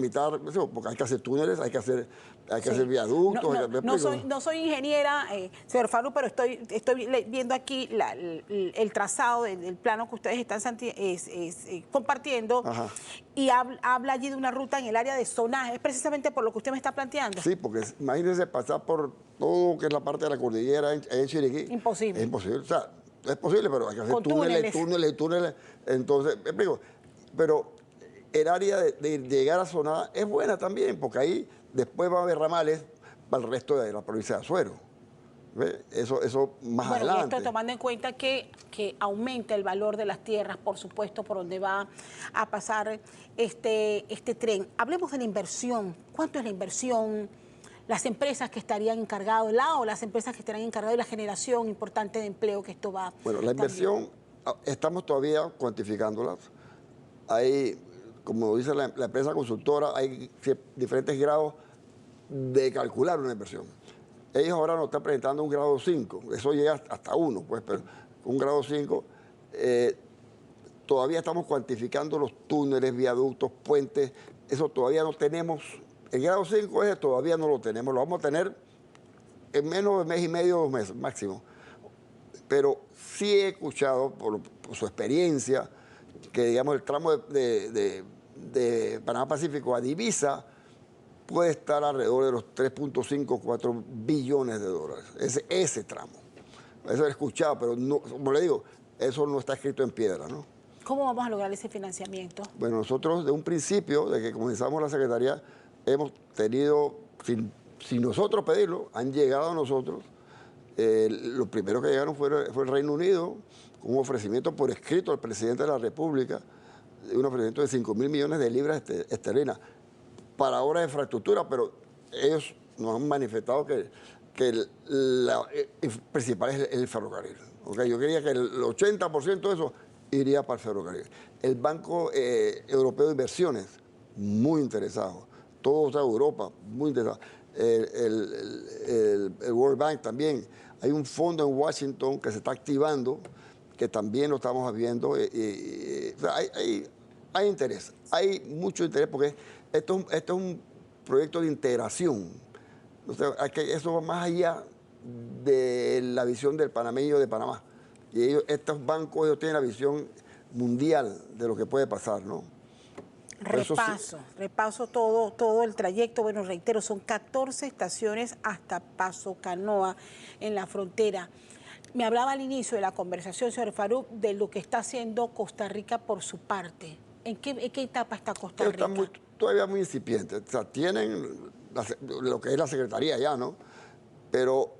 S7: porque hay que hacer túneles, hay que hacer viaductos.
S1: No soy ingeniera, señor Farouk, pero estoy viendo aquí el trazado del plano que ustedes están compartiendo. Ajá. Y habla allí de una ruta en el área de Soná. ¿Es precisamente por lo que usted me está planteando?
S7: Sí, porque imagínense pasar por todo lo que es la parte de la cordillera en Chiriquí.
S1: Imposible.
S7: Es imposible. O sea, es posible, pero hay que hacer túneles. Entonces, explico, pero el área de llegar a Soná es buena también, porque ahí después va a haber ramales para el resto de la provincia de Azuero. ¿Ve? Eso más
S1: Bueno, y
S7: adelante.
S1: esto tomando en cuenta que aumenta el valor de las tierras, por supuesto, por donde va a pasar este tren. Hablemos de la inversión. ¿Cuánto es la inversión? Las empresas que estarían encargadas, las empresas que estarían encargadas de la generación importante de empleo que esto va.
S7: Bueno, la inversión, estamos todavía cuantificándolas. Hay, como dice la empresa consultora, hay diferentes grados de calcular una inversión. Ellos ahora nos están presentando un grado 5, eso llega hasta 1, pues, pero un grado 5, todavía estamos cuantificando los túneles, viaductos, puentes, eso todavía no tenemos. El grado 5 ese todavía no lo tenemos, lo vamos a tener en menos de mes y medio, 2 meses máximo. Pero sí he escuchado, por su experiencia, que digamos el tramo de Panamá Pacífico a Divisa puede estar alrededor de los 3.5, 4 billones de dólares, ese tramo. Eso he escuchado, pero no, como le digo, eso no está escrito en piedra, ¿no?
S1: ¿Cómo vamos a lograr ese financiamiento?
S7: Bueno, nosotros de un principio, de que comenzamos la Secretaría, hemos tenido, sin nosotros pedirlo, han llegado a nosotros. Lo primero que llegaron fue el Reino Unido, un ofrecimiento por escrito al presidente de la República, un ofrecimiento de 5.000 millones de libras esterlinas para obras de infraestructura, pero ellos nos han manifestado que el principal es el ferrocarril. ¿Okay? Yo quería que el 80% de eso iría para el ferrocarril. El Banco Europeo de Inversiones, muy interesado. Toda Europa, muy interesado. El World Bank también. Hay un fondo en Washington que se está activando, que también lo estamos viendo. O sea, hay interés, hay mucho interés porque esto es un proyecto de integración. O sea, eso va más allá de la visión del panameño de Panamá. Y estos bancos ellos tienen la visión mundial de lo que puede pasar, ¿no?
S1: Repaso todo el trayecto. Bueno, reitero, son 14 estaciones hasta Paso Canoa en la frontera. Me hablaba al inicio de la conversación, señor Farouk, de lo que está haciendo Costa Rica por su parte. ¿En qué etapa está Costa Rica?
S7: Están todavía muy incipientes. O sea, tienen lo que es la Secretaría ya, ¿no? Pero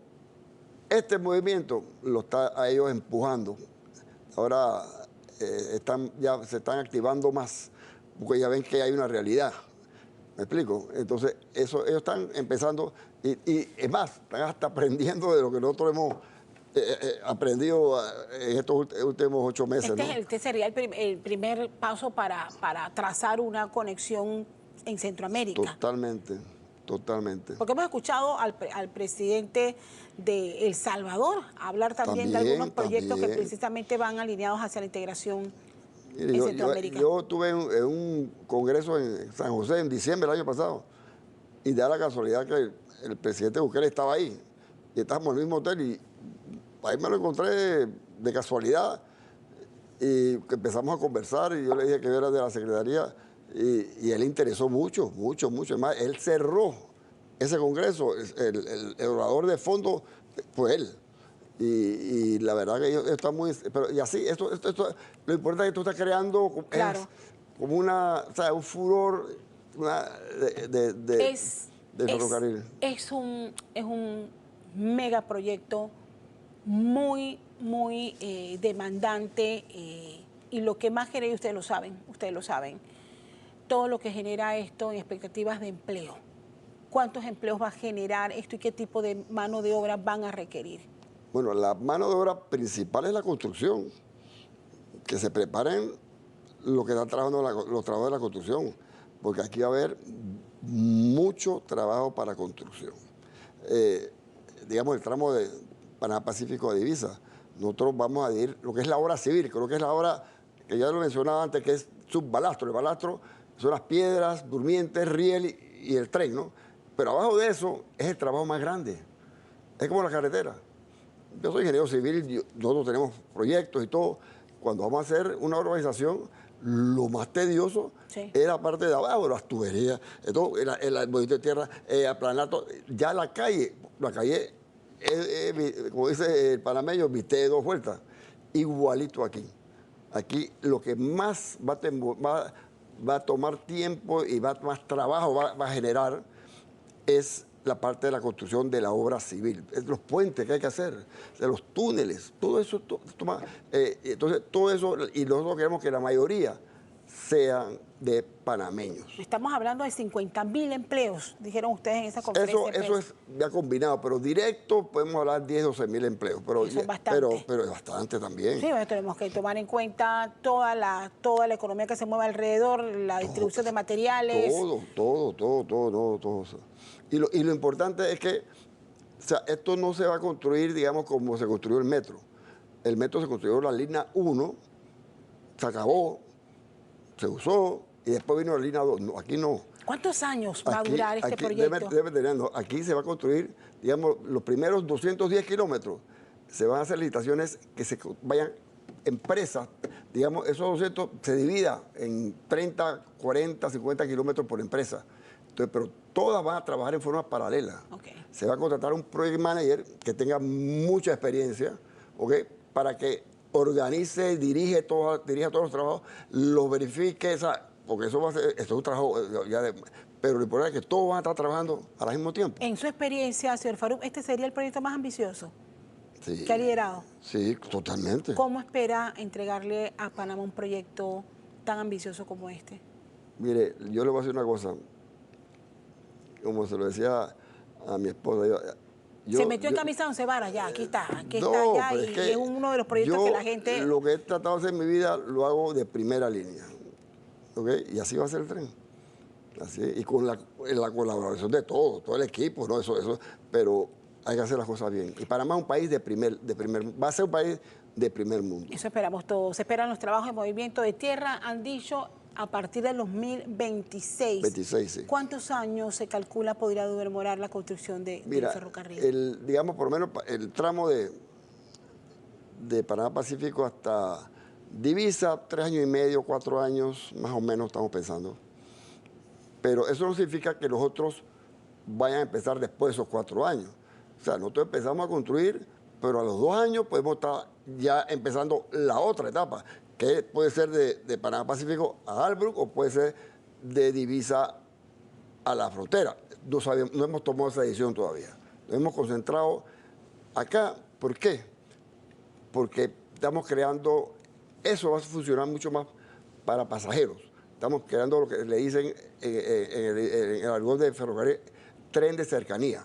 S7: este movimiento lo está a ellos empujando. Ahora ya se están activando más, porque ya ven que hay una realidad. ¿Me explico? Entonces, ellos están empezando, y es más, están hasta aprendiendo de lo que nosotros hemos aprendido en estos últimos 8 meses.
S1: Este sería el primer paso para trazar una conexión en Centroamérica.
S7: Totalmente.
S1: Porque hemos escuchado al presidente de El Salvador hablar también de algunos proyectos que precisamente van alineados hacia la integración en Centroamérica.
S7: Yo estuve en un congreso en San José en diciembre del año pasado y da la casualidad que el presidente Bukele estaba ahí y estábamos en el mismo hotel y ahí me lo encontré de casualidad y empezamos a conversar y yo le dije que yo era de la Secretaría y él interesó mucho. Además, él cerró ese congreso, el orador de fondo fue él. Y la verdad que ellos están muy... Pero, y así, lo importante es que tú estás creando como un furor de ferrocarril.
S1: Es un megaproyecto muy demandante y lo que más genera, ustedes lo saben, todo lo que genera esto en expectativas de empleo. ¿Cuántos empleos va a generar esto y qué tipo de mano de obra van a requerir?
S7: Bueno, la mano de obra principal es la construcción, que se preparen los que están trabajando, los trabajos de la construcción, porque aquí va a haber mucho trabajo para construcción. Digamos, el tramo de Panamá Pacífico a Divisa, nosotros vamos a ir lo que es la obra civil, creo que es la obra que ya lo mencionaba antes, que es subbalastro. El balastro son las piedras, durmientes, riel y el tren, ¿no? Pero abajo de eso es el trabajo más grande, es como la carretera. Yo soy ingeniero civil, nosotros tenemos proyectos y todo. Cuando vamos a hacer una urbanización, lo más tedioso es la parte de abajo, las tuberías, el movimiento de tierra, aplanato. Ya la calle, como dice el panameño, viste de 2 vueltas. Igualito aquí. Aquí lo que más va a tomar tiempo y más trabajo va a generar es la parte de la construcción de la obra civil, los puentes que hay que hacer, de los túneles, todo eso toma, entonces todo eso, y nosotros queremos que la mayoría sean de panameños.
S1: Estamos hablando de 50.000 empleos, dijeron ustedes en esa conferencia.
S7: Eso es ya combinado, pero directo podemos hablar 10, 12.000 empleos, pero
S1: Eso es bastante.
S7: pero es bastante también.
S1: Sí, bueno, tenemos que tomar en cuenta toda la economía que se mueve alrededor, la distribución de materiales.
S7: Todo. Y lo importante es que, o sea, esto no se va a construir, digamos, como se construyó el metro. El metro se construyó en la línea 1, se acabó, se usó, y después vino la línea 2. No, aquí no.
S1: ¿Cuántos años va a durar este proyecto?
S7: Aquí se va a construir, digamos, los primeros 210 kilómetros. Se van a hacer licitaciones que se vayan empresas, digamos, esos 200 se divida en 30, 40, 50 kilómetros por empresa. Entonces, pero todas van a trabajar en forma paralela.
S1: Okay.
S7: Se va a contratar un project manager que tenga mucha experiencia, ¿okay? Para que organice, dirija todos los trabajos, los verifique, porque eso va a ser, esto es un trabajo pero lo importante es que todos van a estar trabajando al mismo tiempo.
S1: En su experiencia, señor Farouk, ¿este sería el proyecto más ambicioso que ha liderado?
S7: Sí, totalmente.
S1: ¿Cómo espera entregarle a Panamá un proyecto tan ambicioso como este?
S7: Mire, yo le voy a decir una cosa. Como se lo decía a mi esposa,
S1: se metió en camisa de once varas, ya, aquí está ya, y es uno de los proyectos
S7: yo,
S1: que la gente...
S7: Lo que he tratado de hacer en mi vida lo hago de primera línea, ¿ok? Y así va a ser el tren. Así, y con la colaboración de todo el equipo, ¿no? Eso, pero hay que hacer las cosas bien. Y Panamá es un país va a ser un país de primer mundo.
S1: Eso esperamos todos. Se esperan los trabajos de movimiento de tierra, han dicho, a partir del 2026.
S7: 26, sí.
S1: ¿Cuántos años se calcula podría demorar la construcción del ferrocarril?
S7: Digamos, por lo menos el tramo de Panamá Pacífico hasta Divisa, 3 años y medio, 4 años, más o menos estamos pensando. Pero eso no significa que los otros vayan a empezar después de esos 4 años. O sea, nosotros empezamos a construir, pero a los 2 años podemos estar ya empezando la otra etapa, que puede ser de Panamá Pacífico a Albrook o puede ser de Divisa a la frontera. No hemos tomado esa decisión todavía. Nos hemos concentrado acá. ¿Por qué? Porque estamos creando, eso va a funcionar mucho más para pasajeros. Estamos creando lo que le dicen en el argot de ferrocarril, tren de cercanía.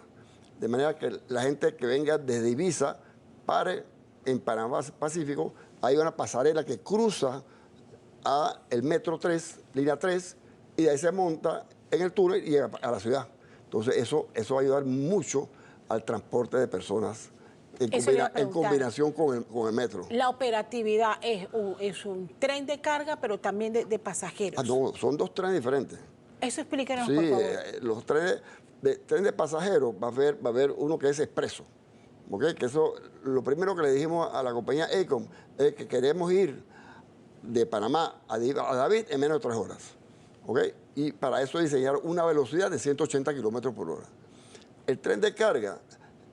S7: De manera que la gente que venga desde Divisa pare en Panamá Pacífico. Hay una pasarela que cruza a el metro 3, línea 3, y de ahí se monta en el túnel y llega a la ciudad. Entonces eso va a ayudar mucho al transporte de personas en combinación con el metro.
S1: La operatividad es un tren de carga, pero también de pasajeros.
S7: No, son 2 trenes diferentes.
S1: Eso explíquenos,
S7: sí,
S1: por favor.
S7: Los trenes de pasajeros va a haber uno que es expreso. ¿Okay? Que eso, lo primero que le dijimos a la compañía Ecom es que queremos ir de Panamá a David en menos de 3 horas. ¿Okay? Y para eso diseñaron una velocidad de 180 kilómetros por hora. El tren de carga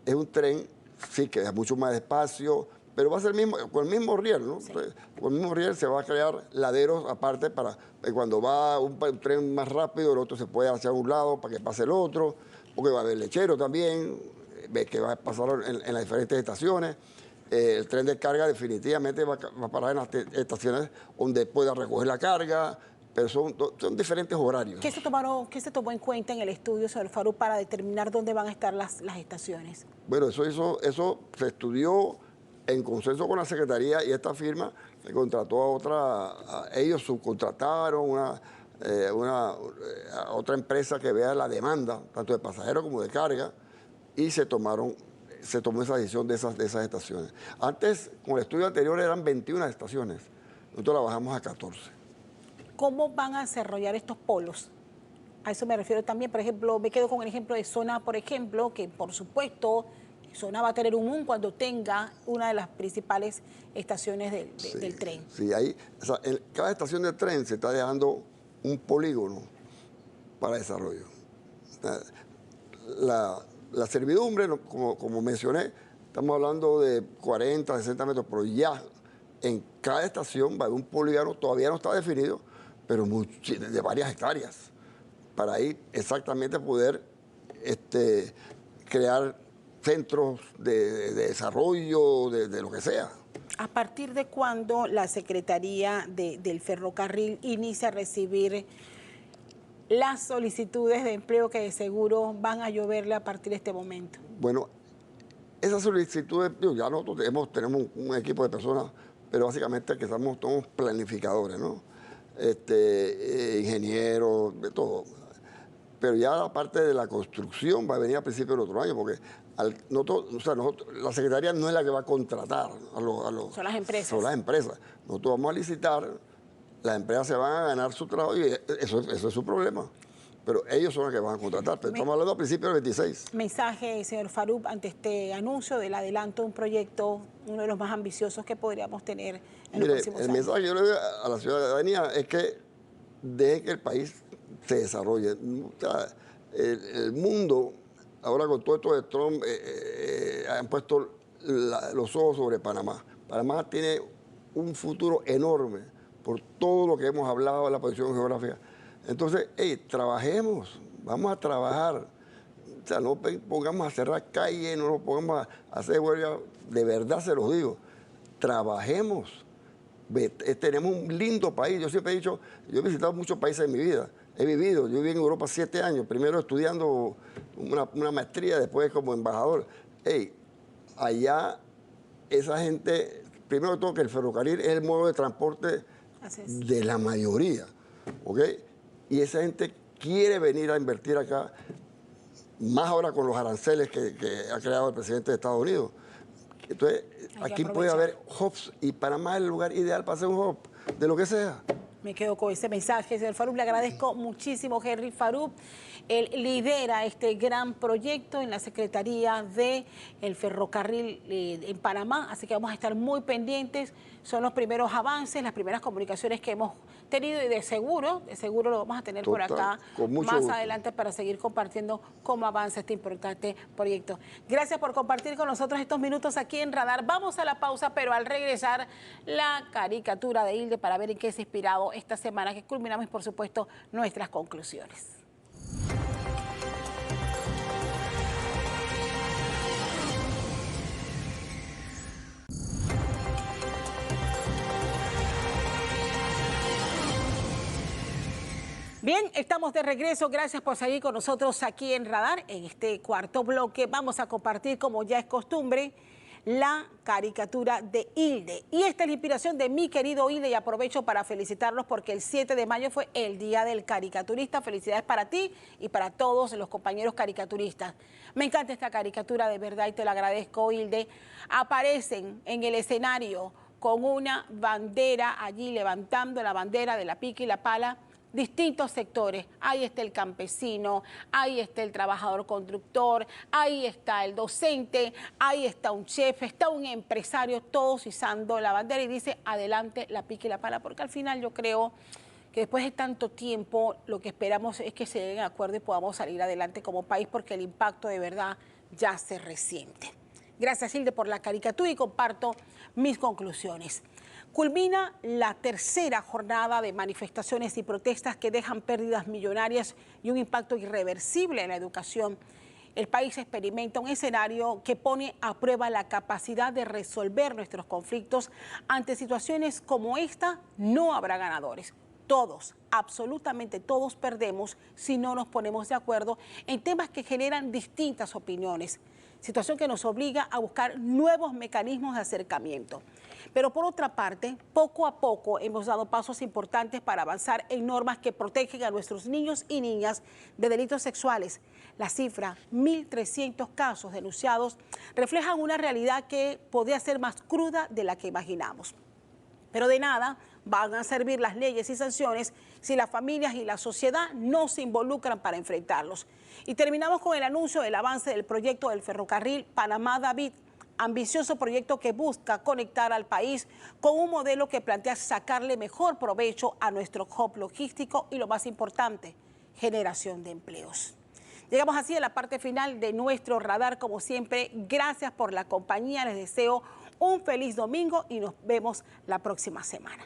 S7: es un tren, sí, que es mucho más despacio, pero va a ser con el mismo riel, ¿no? Sí. Con el mismo riel se va a crear laderos aparte para cuando va un tren más rápido, el otro se puede hacia un lado para que pase el otro, porque va a haber lechero también, que va a pasar en las diferentes estaciones. El tren de carga definitivamente va a parar en las estaciones donde pueda recoger la carga, pero son diferentes horarios.
S1: ¿Qué se tomó en cuenta en el estudio, señor Farouk, para determinar dónde van a estar las estaciones?
S7: Bueno, eso se estudió en consenso con la Secretaría y esta firma que contrató ellos subcontrataron a otra empresa que vea la demanda, tanto de pasajeros como de carga, y se tomó esa decisión de esas estaciones. Antes, con el estudio anterior, eran 21 estaciones. Nosotros la bajamos a 14.
S1: ¿Cómo van a desarrollar estos polos? A eso me refiero también. Por ejemplo, me quedo con el ejemplo de Zona, por ejemplo, que por supuesto Zona va a tener un boom cuando tenga una de las principales estaciones del tren.
S7: Sí, en cada estación del tren se está dejando un polígono para desarrollo. La servidumbre, como mencioné, estamos hablando de 40, 60 metros, pero ya en cada estación va a haber un polígono, todavía no está definido, pero de varias hectáreas, para ahí exactamente poder crear centros de desarrollo, de lo que sea.
S1: ¿A partir de cuándo la Secretaría del Ferrocarril inicia a recibir las solicitudes de empleo que de seguro van a lloverle a partir de este momento?
S7: Bueno, esas solicitudes, ya nosotros tenemos un equipo de personas, pero básicamente que somos todos planificadores, ¿no? Ingenieros, de todo. Pero ya la parte de la construcción va a venir a principios del otro año, porque la Secretaría no es la que va a contratar a los...
S1: Son las empresas.
S7: Son las empresas. Nosotros vamos a licitar, las empresas se van a ganar su trabajo y eso es su problema. Pero ellos son los que van a contratar. Pero estamos hablando a principios del 26.
S1: Mensaje, señor Farouk, ante este anuncio del adelanto de un proyecto, uno de los más ambiciosos que podríamos tener en los próximos años.
S7: El mensaje que yo le doy a la ciudadanía es que deje que el país se desarrolle. O sea, el mundo, ahora con todo esto de Trump, han puesto los ojos sobre Panamá. Panamá tiene un futuro enorme por todo lo que hemos hablado de la posición geográfica. Entonces, trabajemos, vamos a trabajar. O sea, no pongamos a cerrar calles, no nos pongamos a hacer huelga. De verdad se los digo, trabajemos. Tenemos un lindo país. Yo siempre he dicho, yo he visitado muchos países en mi vida. Yo viví en Europa 7 años, primero estudiando una maestría, después como embajador. Allá esa gente, primero de todo que el ferrocarril es el modo de transporte de la mayoría, ¿ok? Y esa gente quiere venir a invertir acá, más ahora con los aranceles que ha creado el presidente de Estados Unidos. Entonces, aquí puede haber hubs y Panamá es el lugar ideal para hacer un hub, de lo que sea.
S1: Me quedo con ese mensaje, señor Farouk. Le agradezco muchísimo, Henry Farouk. Él lidera este gran proyecto en la Secretaría del Ferrocarril en Panamá, así que vamos a estar muy pendientes. Son los primeros avances, las primeras comunicaciones que hemos tenido y de seguro lo vamos a tener por acá más adelante para seguir compartiendo cómo avanza este importante proyecto. Gracias por compartir con nosotros estos minutos aquí en Radar. Vamos a la pausa, pero al regresar la caricatura de Hilde para ver en qué se ha inspirado esta semana, que culminamos, por supuesto, nuestras conclusiones. Bien, estamos de regreso. Gracias por seguir con nosotros aquí en Radar. En este cuarto bloque vamos a compartir, como ya es costumbre, la caricatura de Hilde. Y esta es la inspiración de mi querido Hilde y aprovecho para felicitarlos porque el 7 de mayo fue el Día del Caricaturista. Felicidades para ti y para todos los compañeros caricaturistas. Me encanta esta caricatura de verdad y te la agradezco, Hilde. Aparecen en el escenario con una bandera allí, levantando la bandera de la pica y la pala, distintos sectores. Ahí está el campesino, ahí está el trabajador constructor, ahí está el docente, ahí está un chef, está un empresario, todos izando la bandera y dice adelante la pica y la pala, porque al final yo creo que después de tanto tiempo lo que esperamos es que se lleguen a acuerdo y podamos salir adelante como país, porque el impacto de verdad ya se resiente. Gracias, Hilde, por la caricatura y comparto mis conclusiones. Culmina la tercera jornada de manifestaciones y protestas que dejan pérdidas millonarias y un impacto irreversible en la educación. El país experimenta un escenario que pone a prueba la capacidad de resolver nuestros conflictos. Ante situaciones como esta, no habrá ganadores. Todos, absolutamente todos perdemos si no nos ponemos de acuerdo en temas que generan distintas opiniones. Situación que nos obliga a buscar nuevos mecanismos de acercamiento. Pero por otra parte, poco a poco hemos dado pasos importantes para avanzar en normas que protegen a nuestros niños y niñas de delitos sexuales. La cifra, 1.300 casos denunciados, reflejan una realidad que podría ser más cruda de la que imaginamos. Pero de nada van a servir las leyes y sanciones si las familias y la sociedad no se involucran para enfrentarlos. Y terminamos con el anuncio del avance del proyecto del ferrocarril Panamá-David, ambicioso proyecto que busca conectar al país con un modelo que plantea sacarle mejor provecho a nuestro hub logístico y, lo más importante, generación de empleos. Llegamos así a la parte final de nuestro radar. Como siempre, gracias por la compañía. Les deseo un feliz domingo y nos vemos la próxima semana.